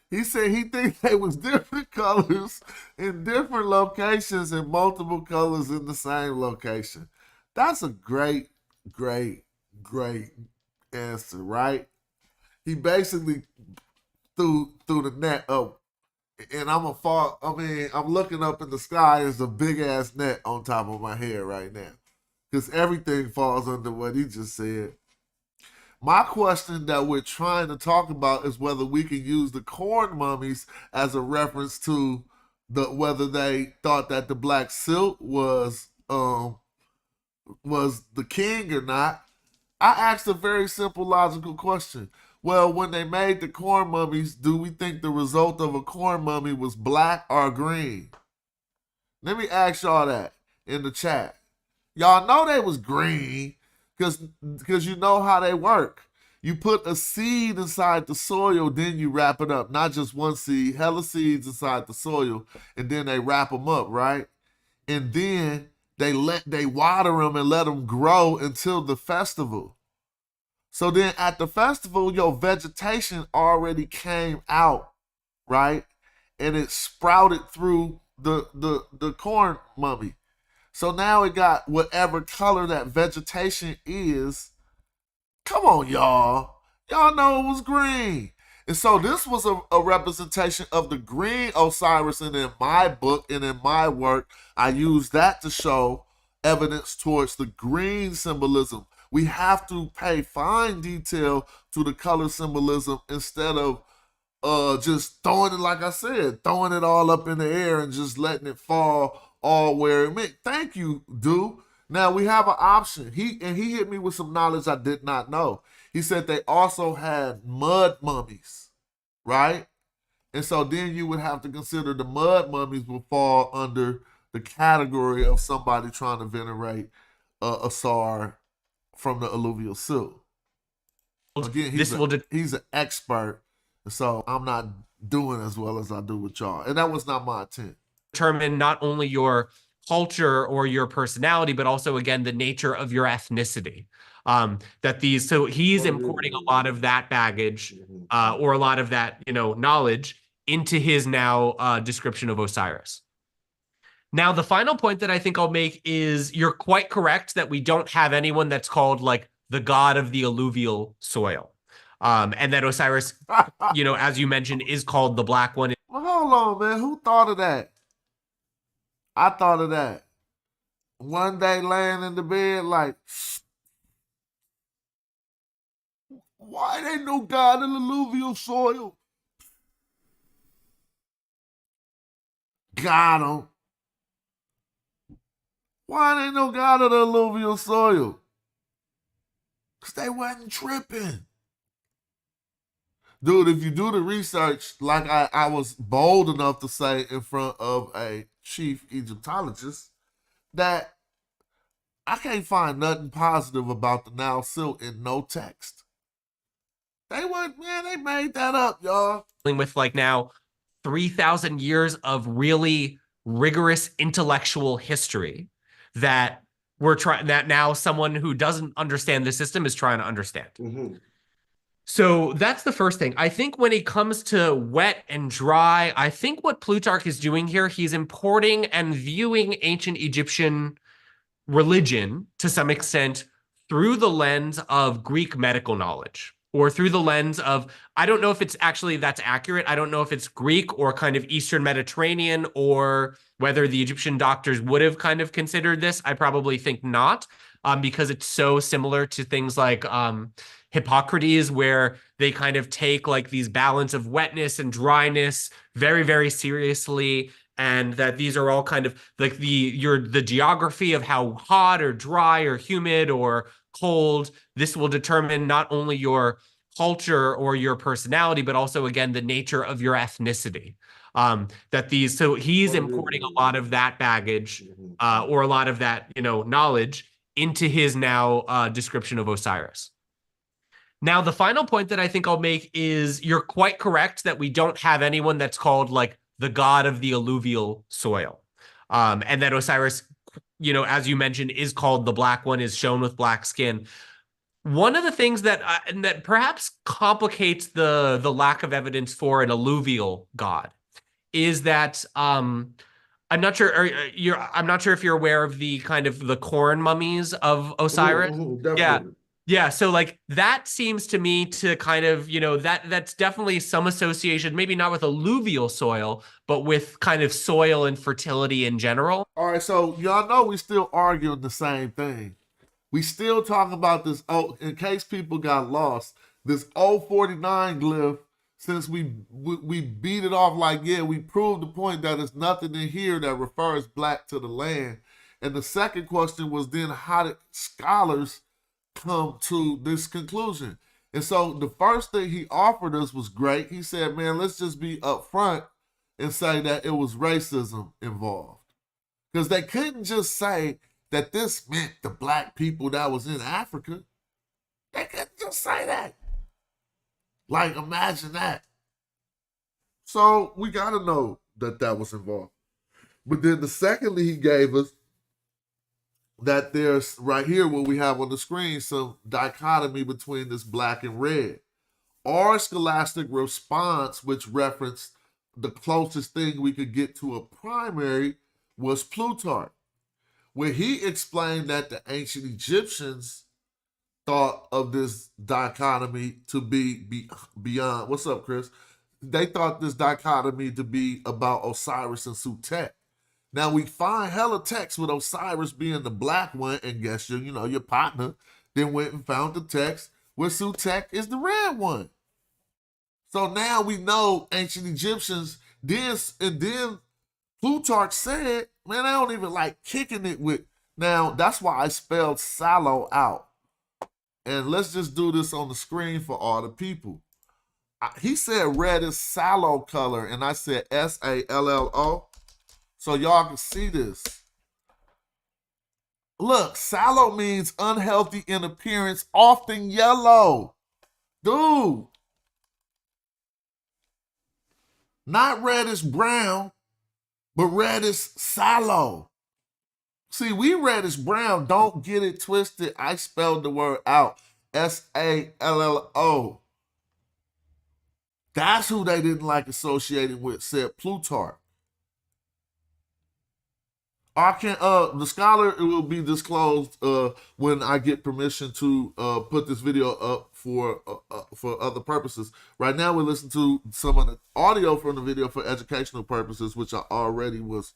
He said he thinks they was different colors in different locations and multiple colors in the same location. That's a great, great, great answer, right? He basically threw the net up, and I'm looking up in the sky. There's a big ass net on top of my head right now, because everything falls under what he just said. My question that we're trying to talk about is whether we can use the corn mummies as a reference to whether they thought that the black silk was the king or not. I asked a very simple logical question. Well, when they made the corn mummies, do we think the result of a corn mummy was black or green? Let me ask y'all that in the chat. Y'all know they was green because you know how they work. You put a seed inside the soil, then you wrap it up. Not just one seed, hella seeds inside the soil, and then they wrap them up, right? And then they water them and let them grow until the festival. So then at the festival, your vegetation already came out, right? And it sprouted through the corn mummy. So now it got whatever color that vegetation is. Come on, y'all. Y'all know it was green. And so this was a representation of the green Osiris. And in my book and in my work, I use that to show evidence towards the green symbolism. We have to pay fine detail to the color symbolism instead of just throwing it, like I said, throwing it all up in the air and just letting it fall all where it meant. Thank you, dude. Now we have an option. He hit me with some knowledge I did not know. He said they also had mud mummies, right? And so then you would have to consider the mud mummies will fall under the category of somebody trying to venerate Asar from the alluvial silk. Again, he's an expert, so I'm not doing as well as I do with y'all. And that was not my intent. Determine not only your culture or your personality, but also, again, the nature of your ethnicity. So he's importing a lot of that baggage or a lot of that, knowledge into his now description of Osiris. Now, the final point that I think I'll make is you're quite correct that we don't have anyone that's called like the god of the alluvial soil. And that Osiris, as you mentioned, is called the Black One. Well, hold on, man. Who thought of that? I thought of that. One day laying in the bed like, why ain't no god in the alluvial soil? Got him. Why ain't no god of the alluvial soil? Because they wasn't tripping. Dude, if you do the research, like I was bold enough to say in front of a chief Egyptologist, that I can't find nothing positive about the Nile silk in no text. They made that up, y'all. With like now 3,000 years of really rigorous intellectual history that now someone who doesn't understand the system is trying to understand. Mm-hmm. So that's the first thing. I think when it comes to wet and dry, I think what Plutarch is doing here, he's importing and viewing ancient Egyptian religion to some extent through the lens of Greek medical knowledge, or through the lens of, I don't know if it's actually that's accurate. I don't know if it's Greek or kind of Eastern Mediterranean, or whether the Egyptian doctors would have kind of considered this. I probably think not, because it's so similar to things like Hippocrates, where they kind of take like these balance of wetness and dryness very, very seriously. And that these are all kind of like the geography of how hot or dry or humid or cold. This will determine not only your culture or your personality, but also, again, the nature of your ethnicity. So he's importing a lot of that baggage or a lot of that, knowledge into his now description of Osiris. Now, the final point that I think I'll make is you're quite correct that we don't have anyone that's called like the god of the alluvial soil. And that Osiris, as you mentioned, is called the Black One, is shown with black skin. One of the things that and that perhaps complicates the lack of evidence for an alluvial god is that I'm not sure I'm not sure if you're aware of the kind of the corn mummies of Osiris. Yeah. Definitely. Yeah, so like that seems to me to kind of, that's definitely some association, maybe not with alluvial soil, but with kind of soil and fertility in general. All right, so y'all know we still arguing the same thing. We still talking about this. Oh, in case people got lost, this 049 glyph. Since we beat it off like, yeah, we proved the point that there's nothing in here that refers black to the land. And the second question was then how did scholars come to this conclusion? And so the first thing he offered us was great. He said, man, let's just be upfront and say that it was racism involved. Because they couldn't just say that this meant the black people that was in Africa. They couldn't just say that. Like, imagine that. So we got to know that that was involved. But then the secondly he gave us that there's right here what we have on the screen, some dichotomy between this black and red. Our scholastic response, which referenced the closest thing we could get to a primary, was Plutarch, where he explained that the ancient Egyptians thought of this dichotomy to be beyond. What's up, Chris? They thought this dichotomy to be about Osiris and Sutek. Now we find hella text with Osiris being the black one, and guess your partner then went and found the text where Sutek is the red one. So now we know ancient Egyptians then Plutarch said, man, I don't even like kicking it with. Now that's why I spelled sallow out. And let's just do this on the screen for all the people. He said red is sallow color, and I said SALLO. So y'all can see this. Look, sallow means unhealthy in appearance, often yellow. Dude. Not reddish brown, but reddish sallow. See, we reddish brown. Don't get it twisted. I spelled the word out. SALLO. That's who they didn't like associating with, said Plutarch. The scholar, it will be disclosed when I get permission to put this video up for other purposes. Right now, we listen to some of the audio from the video for educational purposes, which I already was.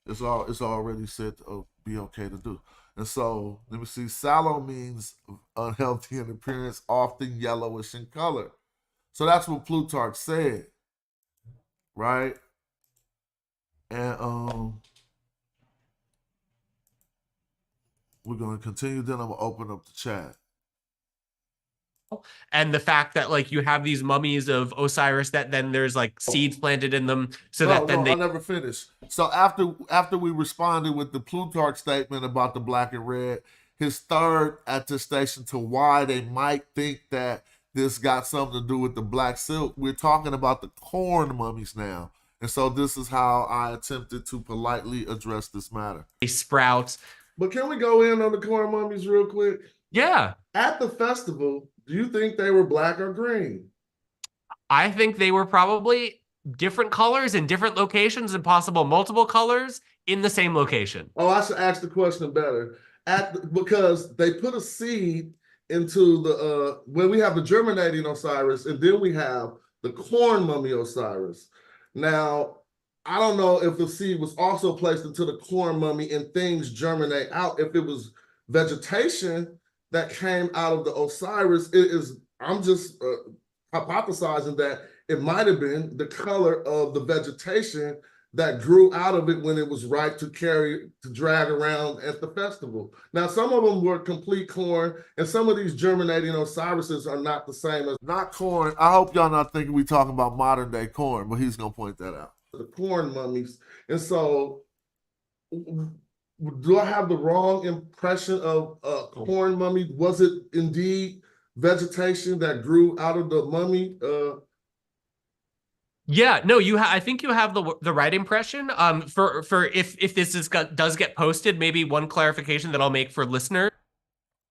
It's already said to be okay to do. And so let me see. Sallow means unhealthy in appearance, often yellowish in color. So that's what Plutarch said, right? And we're gonna continue. Then I'm gonna open up the chat. And the fact that like you have these mummies of Osiris that then there's like seeds planted in them so No, that then I never finished. So after we responded with the Plutarch statement about the black and red, his third attestation to why they might think that this got something to do with the black silk, we're talking about the corn mummies now. And so this is how I attempted to politely address this matter. they sprout. But can we go in on the corn mummies real quick? Yeah. At the festival, do you think they were black or green? I think they were probably different colors in different locations and possible multiple colors in the same location. Oh, I should ask the question better. Because they put a seed into the when we have the germinating Osiris, and then we have the corn mummy Osiris. Now, I don't know if the seed was also placed into the corn mummy and things germinate out. If it was vegetation that came out of the Osiris, I'm just hypothesizing that it might have been the color of the vegetation that grew out of it when it was right to drag around at the festival. Now, some of them were complete corn, and some of these germinating Osirises are not the same as not corn. I hope y'all not thinking we talking about modern day corn, but he's gonna point that out. The corn mummies. And so do I have the wrong impression of a corn mummy? Was it indeed vegetation that grew out of the mummy? Yeah, no, I think you have the right impression. For if this does get posted, maybe one clarification that I'll make for listeners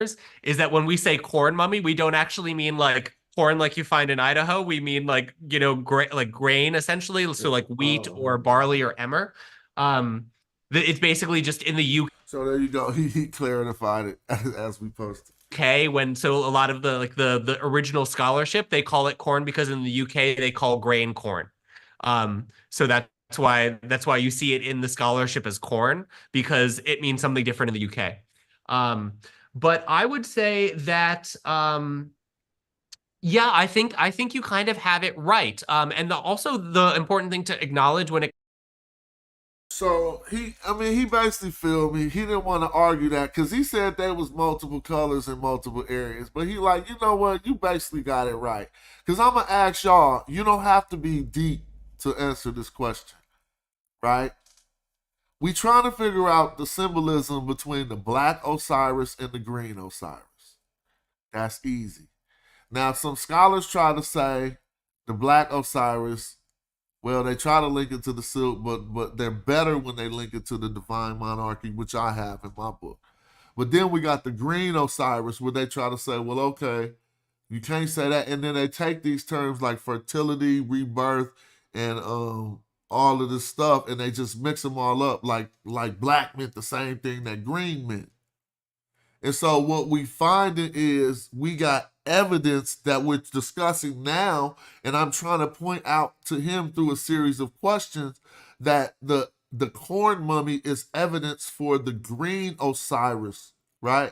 is that when we say corn mummy, we don't actually mean like corn like you find in Idaho. We mean like, like grain essentially. So like wheat or barley or emmer. It's basically just in the So there you go. He clarified it as we posted. UK so a lot of the original scholarship, they call it corn because in the UK they call grain corn. So that's why you see it in the scholarship as corn, because it means something different in the UK. But I would say that yeah, I think you kind of have it right. And also the important thing to acknowledge when it So he basically filled me. He didn't want to argue that because he said there was multiple colors in multiple areas. But he like, you know what? You basically got it right. Because I'm going to ask y'all, you don't have to be deep to answer this question, right? We trying to figure out the symbolism between the black Osiris and the green Osiris. That's easy. Now, some scholars try to say the black Osiris, well, they try to link it to the silk, but they're better when they link it to the divine monarchy, which I have in my book. But then we got the green Osiris, where they try to say, well, okay, you can't say that. And then they take these terms like fertility, rebirth, and all of this stuff, and they just mix them all up like black meant the same thing that green meant. And so what we find is we got evidence that we're discussing now, and I'm trying to point out to him through a series of questions that the corn mummy is evidence for the green Osiris, right?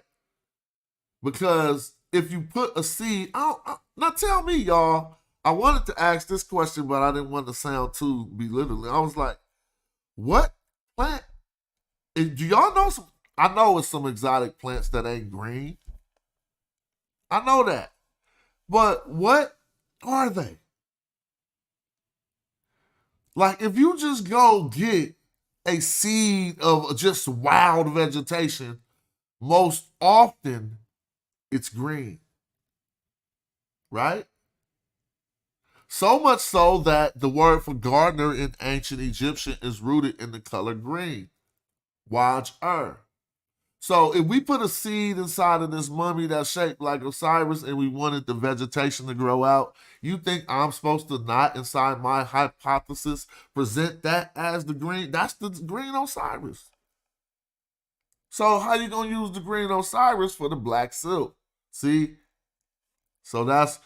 Because if you put a seed, now tell me, y'all, I wanted to ask this question, but I didn't want to sound too belittling. I was like, what plant? Do y'all know some? I know it's some exotic plants that ain't green. I know that. But what are they? Like, if you just go get a seed of just wild vegetation, most often it's green. Right? So much so that the word for gardener in ancient Egyptian is rooted in the color green. Waj-er. So if we put a seed inside of this mummy that's shaped like Osiris and we wanted the vegetation to grow out, you think I'm supposed to not, inside my hypothesis, present that as the green? That's the green Osiris. So how you going to use the green Osiris for the black silk? See? So that's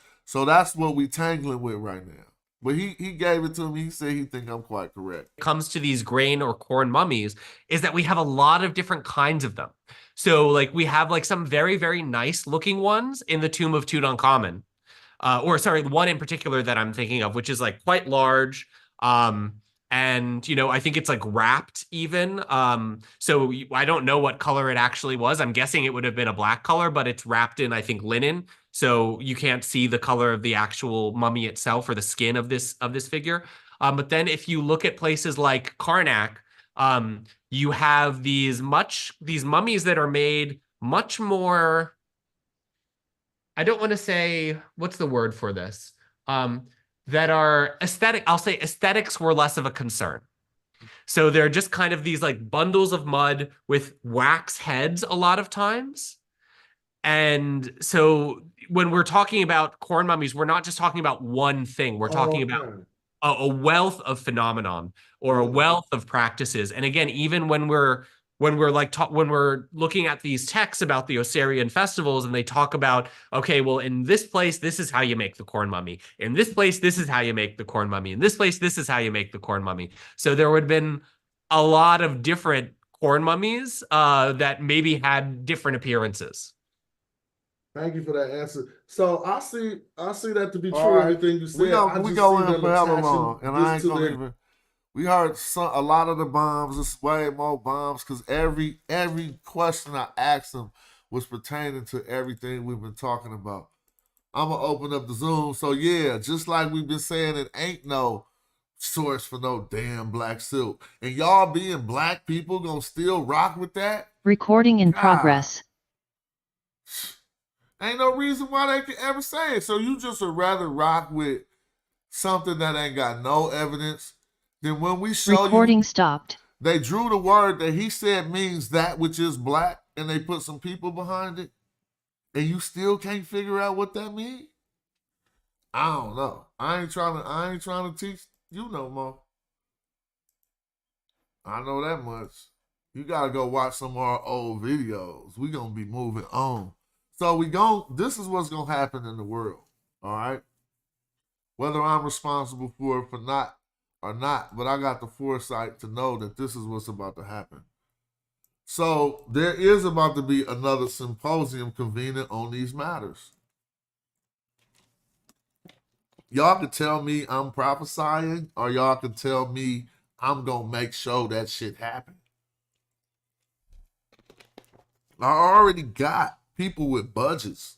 what we tangling with right now. But he gave it to me. He said he think I'm quite correct. comes to these grain or corn mummies is that we have a lot of different kinds of them. So like we have like some very, very nice looking ones in the tomb of Tutankhamun. One in particular that I'm thinking of, which is like quite large. And I think it's like wrapped even. So I don't know what color it actually was. I'm guessing it would have been a black color, but it's wrapped in, I think, linen. So you can't see the color of the actual mummy itself or the skin of this figure. But then if you look at places like Karnak, you have these mummies that are made much more, I don't want to say, what's the word for this? That are aesthetic. I'll say aesthetics were less of a concern. So they're just kind of these like bundles of mud with wax heads a lot of times. And so when we're talking about corn mummies, we're not just talking about one thing. We're talking about a wealth of phenomenon or a wealth of practices. And again, even when we're looking at these texts about the Osirian festivals and they talk about, okay, well, in this place, this is how you make the corn mummy. In this place, this is how you make the corn mummy. In this place, this is how you make the corn mummy. So there would have been a lot of different corn mummies that maybe had different appearances. Thank you for that answer. So I see that to be true. All right. Everything you said. We go in for hella long, and I ain't gonna even. We heard a lot of the bombs. It's way more bombs because every question I asked them was pertaining to everything we've been talking about. I'm gonna open up the Zoom. So yeah, just like we've been saying, it ain't no source for no damn black silk, and y'all being black people gonna still rock with that. Recording in progress. Ain't no reason why they could ever say it. So you just would rather rock with something that ain't got no evidence than when we show Recording stopped. They drew the word that he said means that which is black, and they put some people behind it. And you still can't figure out what that means? I don't know. I ain't trying to teach you no more. I know that much. You gotta go watch some of our old videos. We gonna be moving on. So this is what's gonna happen in the world. All right. Whether I'm responsible for it or not, but I got the foresight to know that this is what's about to happen. So there is about to be another symposium convening on these matters. Y'all can tell me I'm prophesying, or y'all can tell me I'm gonna make sure that shit happen. I already got people with budgets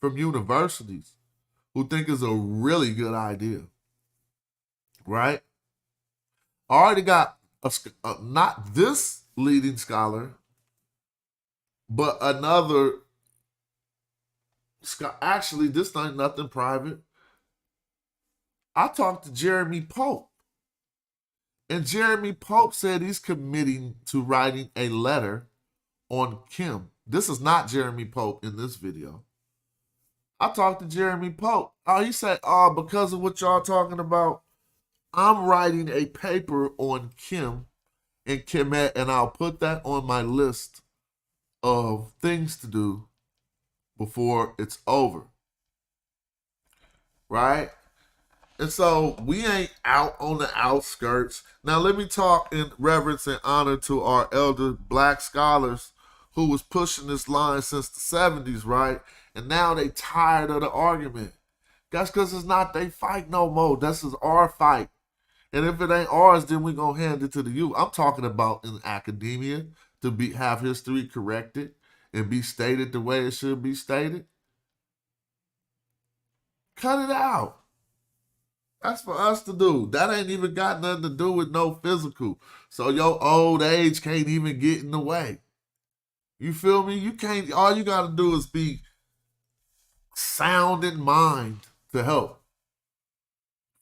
from universities who think it's a really good idea, right? I already got not this leading scholar, but another. Actually, this ain't nothing private. I talked to Jeremy Pope, and Jeremy Pope said he's committing to writing a letter on Kim. This is not Jeremy Pope in this video. I talked to Jeremy Pope. He said, because of what y'all talking about, I'm writing a paper on Kim and Kemet, and I'll put that on my list of things to do before it's over. Right? And so we ain't out on the outskirts. Now let me talk in reverence and honor to our elder black scholars who was pushing this line since the 70s, right? And now they tired of the argument. That's because it's not they fight no more. This is our fight. And if it ain't ours, then we gonna hand it to the youth. I'm talking about in academia to have history corrected and be stated the way it should be stated. Cut it out. That's for us to do. That ain't even got nothing to do with no physical. So your old age can't even get in the way. You feel me? You can't, all you gotta do is be sound in mind to help.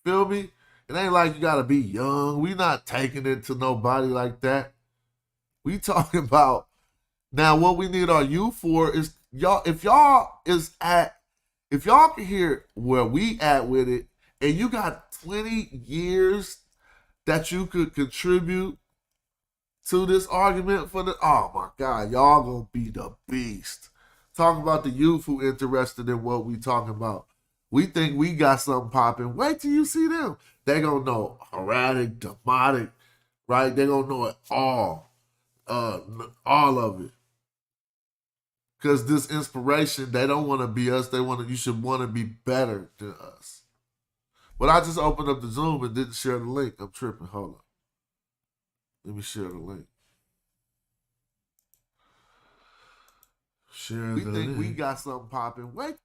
Feel me? It ain't like you gotta be young. We not taking it to nobody like that. We talking about now what we need our youth for is y'all, if y'all can hear where we at with it, and you got 20 years that you could contribute to this argument oh my God, y'all gonna be the beast. Talk about the youth who interested in what we talking about. We think we got something popping. Wait till you see them. They gonna know erratic, demotic, right? They gonna know it all of it. Because this inspiration, they don't want to be us. You should want to be better than us. But I just opened up the Zoom and didn't share the link. I'm tripping. Hold on. Let me share the link. We think we got something popping. Wait.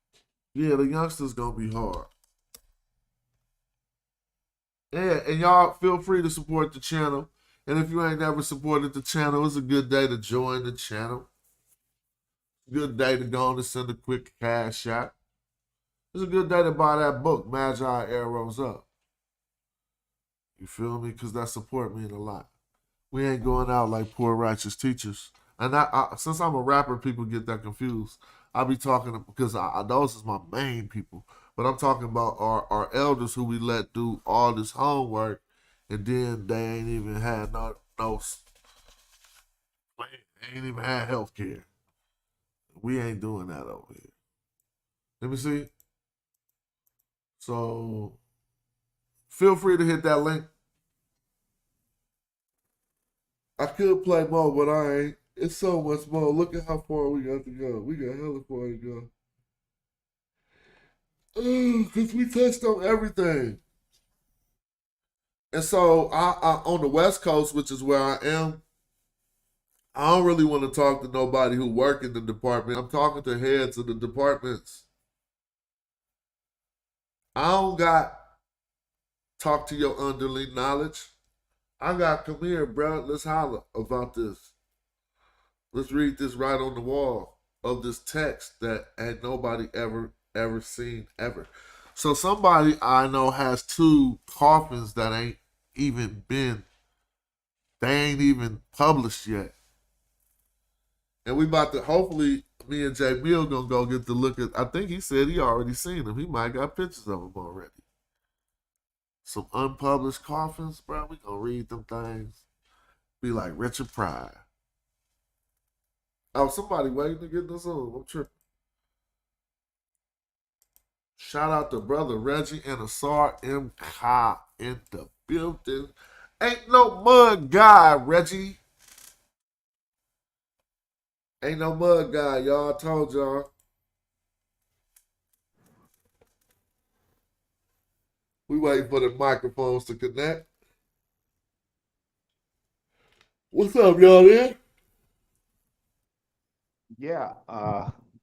Yeah, the youngsters gonna be hard. Yeah, and y'all feel free to support the channel. And if you ain't never supported the channel, it's a good day to join the channel. Good day to go on and send a quick cash out. It's a good day to buy that book, Magi Arrows Up. You feel me? Because that support means a lot. We ain't going out like poor righteous teachers. And since I'm a rapper, people get that confused. I be talking because those is my main people. But I'm talking about our elders who we let do all this homework, and then they ain't even had they ain't even had health care. We ain't doing that over here. Let me see. So feel free to hit that link. I could play more, but I ain't. It's so much more. Look at how far we got to go. We got hella far to go. Because we touched on everything. And so I on the West Coast, which is where I am, I don't really want to talk to nobody who work in the department. I'm talking to heads of the departments. I don't got talk to your underling knowledge. I got, come here, bro. Let's holler about this. Let's read this right on the wall of this text that ain't nobody ever seen ever. So somebody I know has 2 coffins that ain't even published yet. And we about to hopefully me and Jay Mill gonna go get to look at. I think he said he already seen them. He might got pictures of them already. Some unpublished coffins, bro. We gonna read them things. Be like Richard Pryor. Oh, somebody waiting to get this on. I'm tripping. Shout out to brother Reggie and Asar M. Ka in the building. Ain't no mud guy, Reggie. Ain't no mud guy, y'all. I told y'all. We waiting for the microphones to connect. What's up, y'all there? Yeah,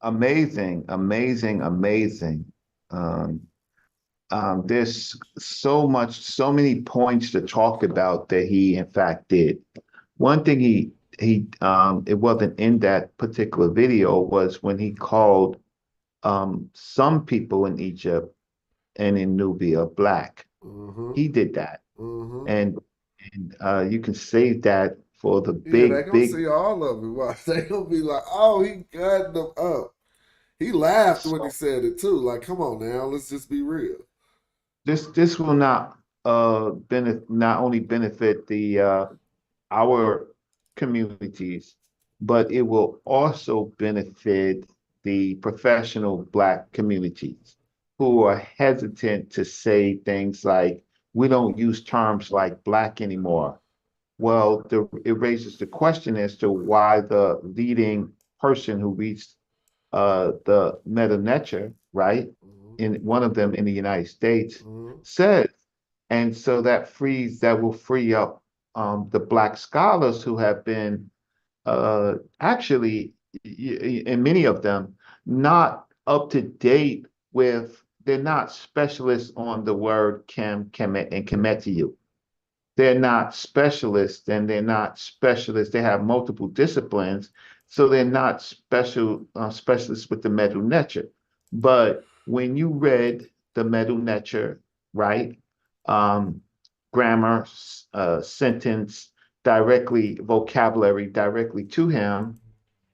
amazing, amazing, amazing. Um, there's so many points to talk about that he in fact did. One thing it wasn't in that particular video was when he called some people in Egypt and in Nubia black. Mm-hmm. He did that, Mm-hmm. and you can save that for the Yeah, they big, gonna big. see all of it. Watch. They gonna be like, oh, he cutting them up. He laughed when he said it too. Like, come on now, let's just be real. This will not not only benefit the our communities, but it will also benefit the professional Black communities who are hesitant to say things like, we don't use terms like Black anymore. Well, it raises the question as to why the leading person who reads the Meta Nature, right, Mm-hmm. in one of them in the United States, Mm-hmm. says. And so that will free up the Black scholars who have been actually, and many of them, not up to date with, they're not specialists on the word Kemet, and Kemetiu. They're not specialists, and they're not specialists. They have multiple disciplines, so they're not specialists with the Medu Neter. But when you read the Medu Neter, right, um, grammar, sentence, directly, vocabulary directly to him,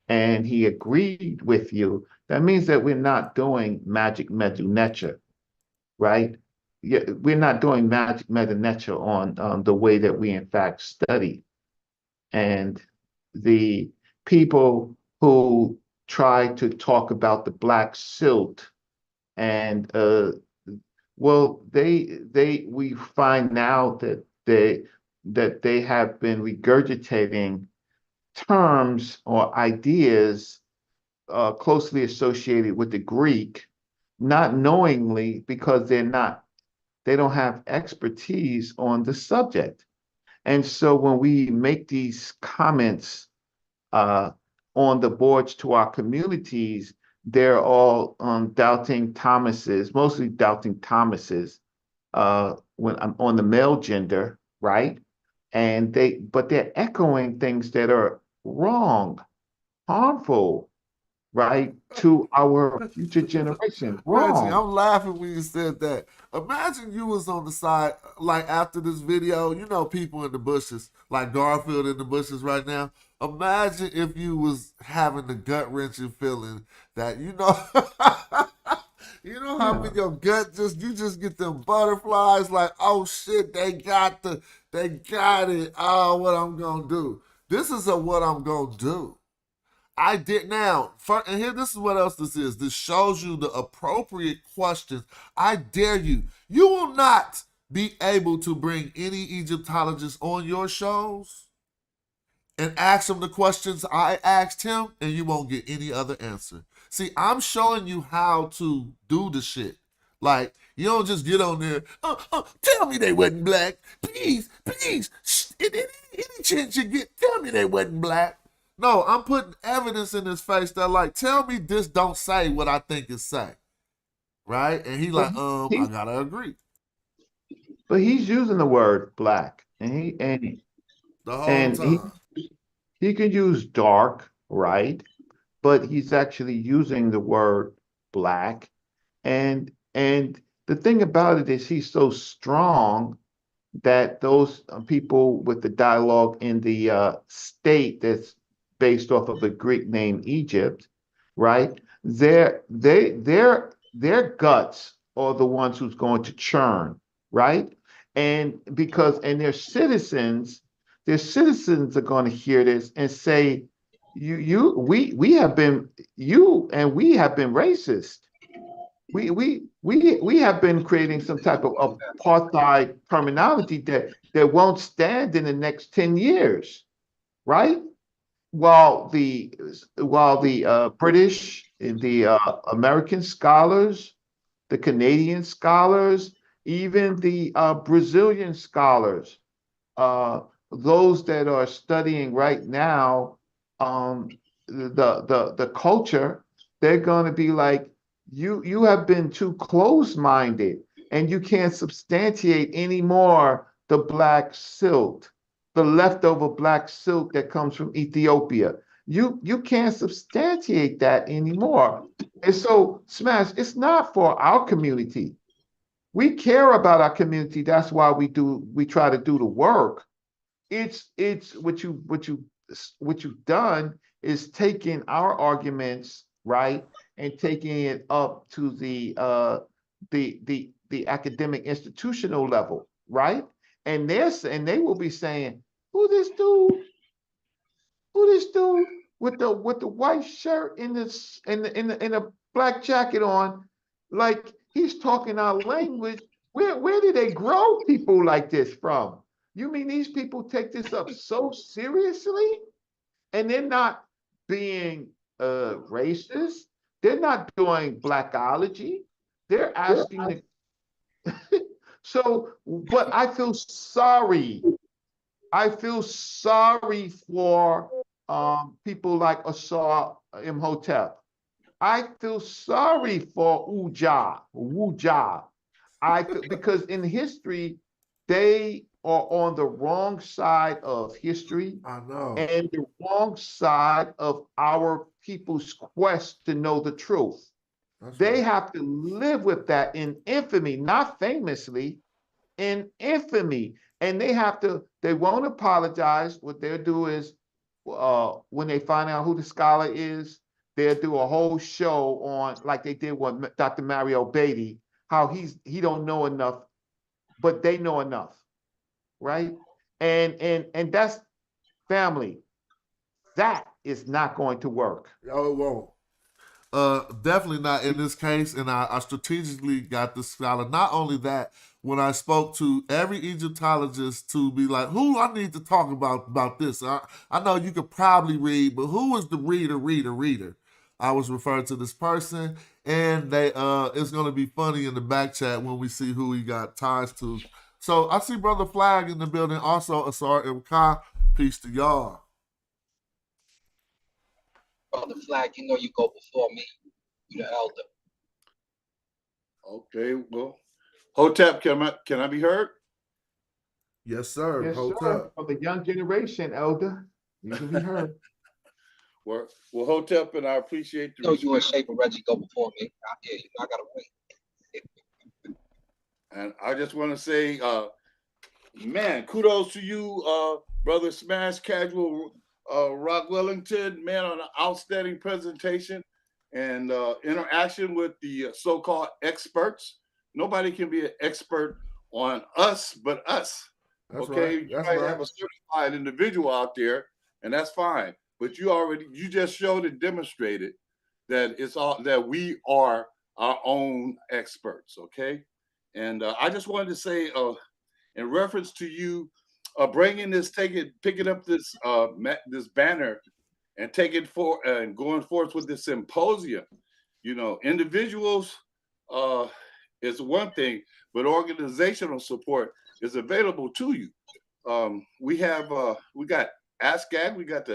and he agreed with you, that means that we're not doing magic Medu Neter, right? Yeah, we're not doing magic meta nature on the way that we in fact study. And the people who try to talk about the black silt and well, we find now that they have been regurgitating terms or ideas closely associated with the Greek, not knowingly, because they don't have expertise on the subject. And so when we make these comments on the boards to our communities, they're all doubting Thomases, mostly doubting Thomases when I'm on the male gender, right? And but they're echoing things that are wrong, harmful, right, to our future generation. Reggie, Wrong. I'm laughing when you said that. Imagine you was on the side, like after this video, you know, people in the bushes, like Garfield in the bushes right now. Imagine if you was having the gut wrenching feeling that, you know, you know how in your gut you just get them butterflies, like, oh shit, they got it. Oh, what I'm gonna do. This is what I'm gonna do. I did now. And here, this is what else this is. This shows you the appropriate questions. I dare you. You will not be able to bring any Egyptologist on your shows and ask him the questions I asked him, and you won't get any other answer. See, I'm showing you how to do the shit. Like, you don't just get on there, tell me they wasn't black. Please, please. Any chance you get, tell me they wasn't black. No, I'm putting evidence in his face that, like, tell me this don't say what I think it say. Right? And he like, I gotta agree. But he's using the word black, and The whole and time. he can use dark, right? But he's actually using the word black, and the thing about it is he's so strong that those people with the dialogue in the state that's based off of a Greek name Egypt, right? Their guts are the ones who's going to churn, right? And their citizens are going to hear this and say, we have been we have been racist. We have been creating some type of apartheid terminology that won't stand in the next 10 years, right? While the British, the American scholars, the Canadian scholars, even the Brazilian scholars, uh, those that are studying right now, the culture, they're going to be like, you have been too close-minded, and you can't substantiate anymore the black silt, the leftover black silt that comes from Ethiopia. You can't substantiate that anymore. And so, Smash, it's not for our community. We care about our community. That's why we try to do the work. It's what you've done is taking our arguments, right, and taking it up to the academic institutional level, right? And they will be saying, who this dude? Who this dude with the white shirt and this and the black jacket on, like he's talking our language. Where did they grow people like this from? You mean these people take this up so seriously, and they're not being racist? They're not doing blackology. They're asking the so, but I feel sorry for people like Asar Imhotep. I feel sorry for Wuja. Because in history, they are on the wrong side of history I know. and the wrong side of our people's quest to know the truth. That's They right. have to live with that in infamy, not famously, in infamy. And they won't apologize. What they'll do is, when they find out who the scholar is, they'll do a whole show on, like they did with Dr. Mario Beatty, how he don't know enough, but they know enough, right? And that's family. That is not going to work. Oh, it won't. Definitely not in this case. And I strategically got this scholar. Not only that, when I spoke to every Egyptologist to be like, who I need to talk about this? I know you could probably read, but who is the reader? I was referred to this person, and they it's gonna be funny in the back chat when we see who he got ties to. So I see Brother Flag in the building. Also, Asar Imka. Peace to y'all. Brother Flag, you know you go before me. You the elder. Okay, well, Hotep, can I be heard? Yes, sir. Yes, Hold sir. up. For the young generation, elder, you can be heard. Well, Hotep, and I appreciate You know you in shape, and Reggie go before me. Yeah, you know I gotta wait. and I just want to say, man, kudos to you, brother Smash Casual Rock Wellington, man, on an outstanding presentation and interaction with the so-called experts. Nobody can be an expert on us but us. That's Okay, right. you That's might right. have a certified individual out there, and that's fine. But you just showed and demonstrated that that we are our own experts. Okay, and I just wanted to say, in reference to you picking up this banner and taking for and going forth with this symposium. You know, individuals uh, is one thing, but organizational support is available to you. We got ASCAG, we got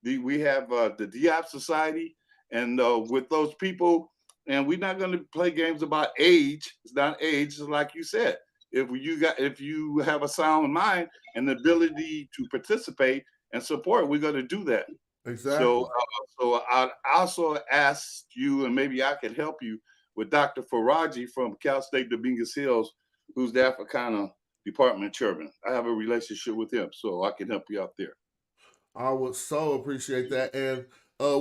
we have the DIAP Society, and with those people, and we're not going to play games about age. It's not age, it's like you said. If you have a sound mind and the ability to participate and support, we're going to do that. Exactly. So I also asked you, and maybe I can help you with Dr. Faraji from Cal State Dominguez Hills, who's the Africana Department Chairman. I have a relationship with him, so I can help you out there. I would so appreciate that. And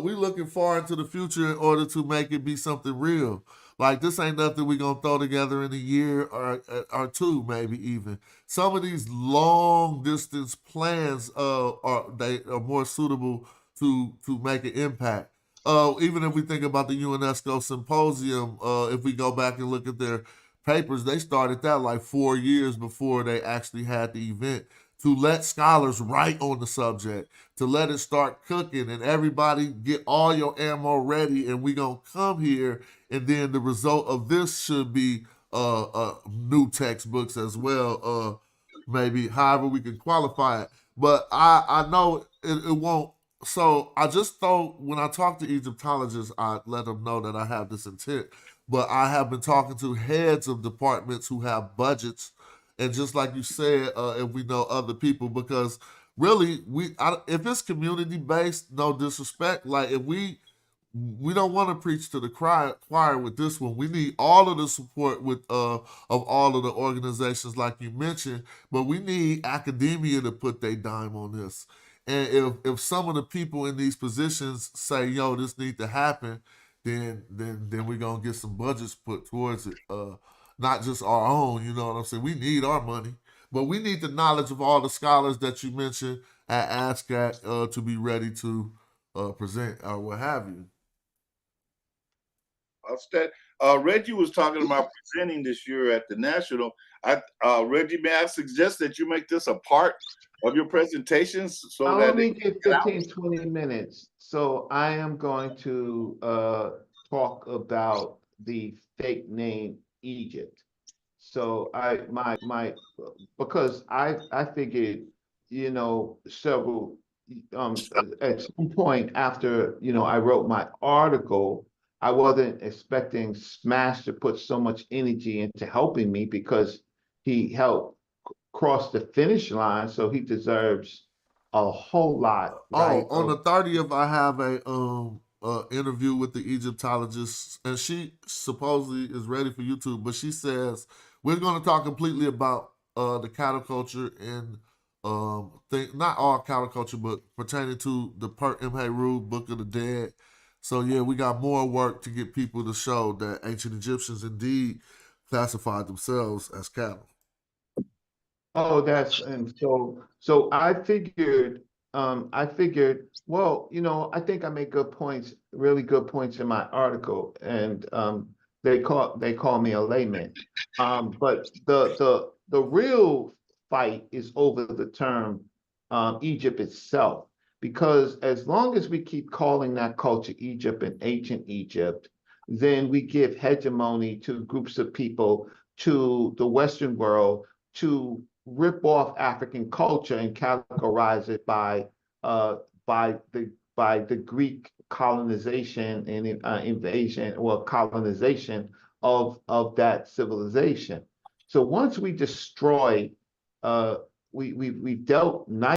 we looking far into the future in order to make it be something real. Like this ain't nothing we gonna throw together in a year or two, maybe even. Some of these long distance plans are more suitable to make an impact. Even if we think about the UNESCO symposium, if we go back and look at their papers, they started that like 4 years before they actually had the event to let scholars write on the subject, to let it start cooking and everybody get all your ammo ready and we gonna come here and then the result of this should be new textbooks as well, maybe however we can qualify it. But I know it won't. So I just thought when I talk to Egyptologists, I let them know that I have this intent. But I have been talking to heads of departments who have budgets, and just like you said, if we know other people, because really, if it's community based, no disrespect. Like if we don't want to preach to the choir with this one. We need all of the support with of all of the organizations like you mentioned, but we need academia to put their dime on this. And if some of the people in these positions say, "Yo, this need to happen," then we're gonna get some budgets put towards it. Not just our own, you know what I'm saying? We need our money, but we need the knowledge of all the scholars that you mentioned at ASCAT to be ready to present or what have you. Reggie was talking about presenting this year at the National. Reggie, may I suggest that you make this a part of your presentations so I that only get 15, 20 minutes. So I am going to talk about the fake name Egypt. So because I figured, several at some point after, I wrote my article, I wasn't expecting Smash to put so much energy into helping me because he helped cross the finish line, so he deserves a whole lot, right? Oh, on the 30th, I have a interview with the Egyptologist, and she supposedly is ready for YouTube, but she says we're going to talk completely about the cattle culture and not all cattle culture, but pertaining to the Per Imheru Book of the Dead. So yeah, we got more work to get people to show that ancient Egyptians indeed classified themselves as cattle. Oh, and so I figured, well, I think I made good points, really good points in my article, and they call me a layman. But the real fight is over the term Egypt itself, because as long as we keep calling that culture Egypt and ancient Egypt, then we give hegemony to groups of people, to the Western world, to rip off African culture and categorize it uh, by the Greek colonization and invasion or colonization of that civilization. So once we destroy, we've dealt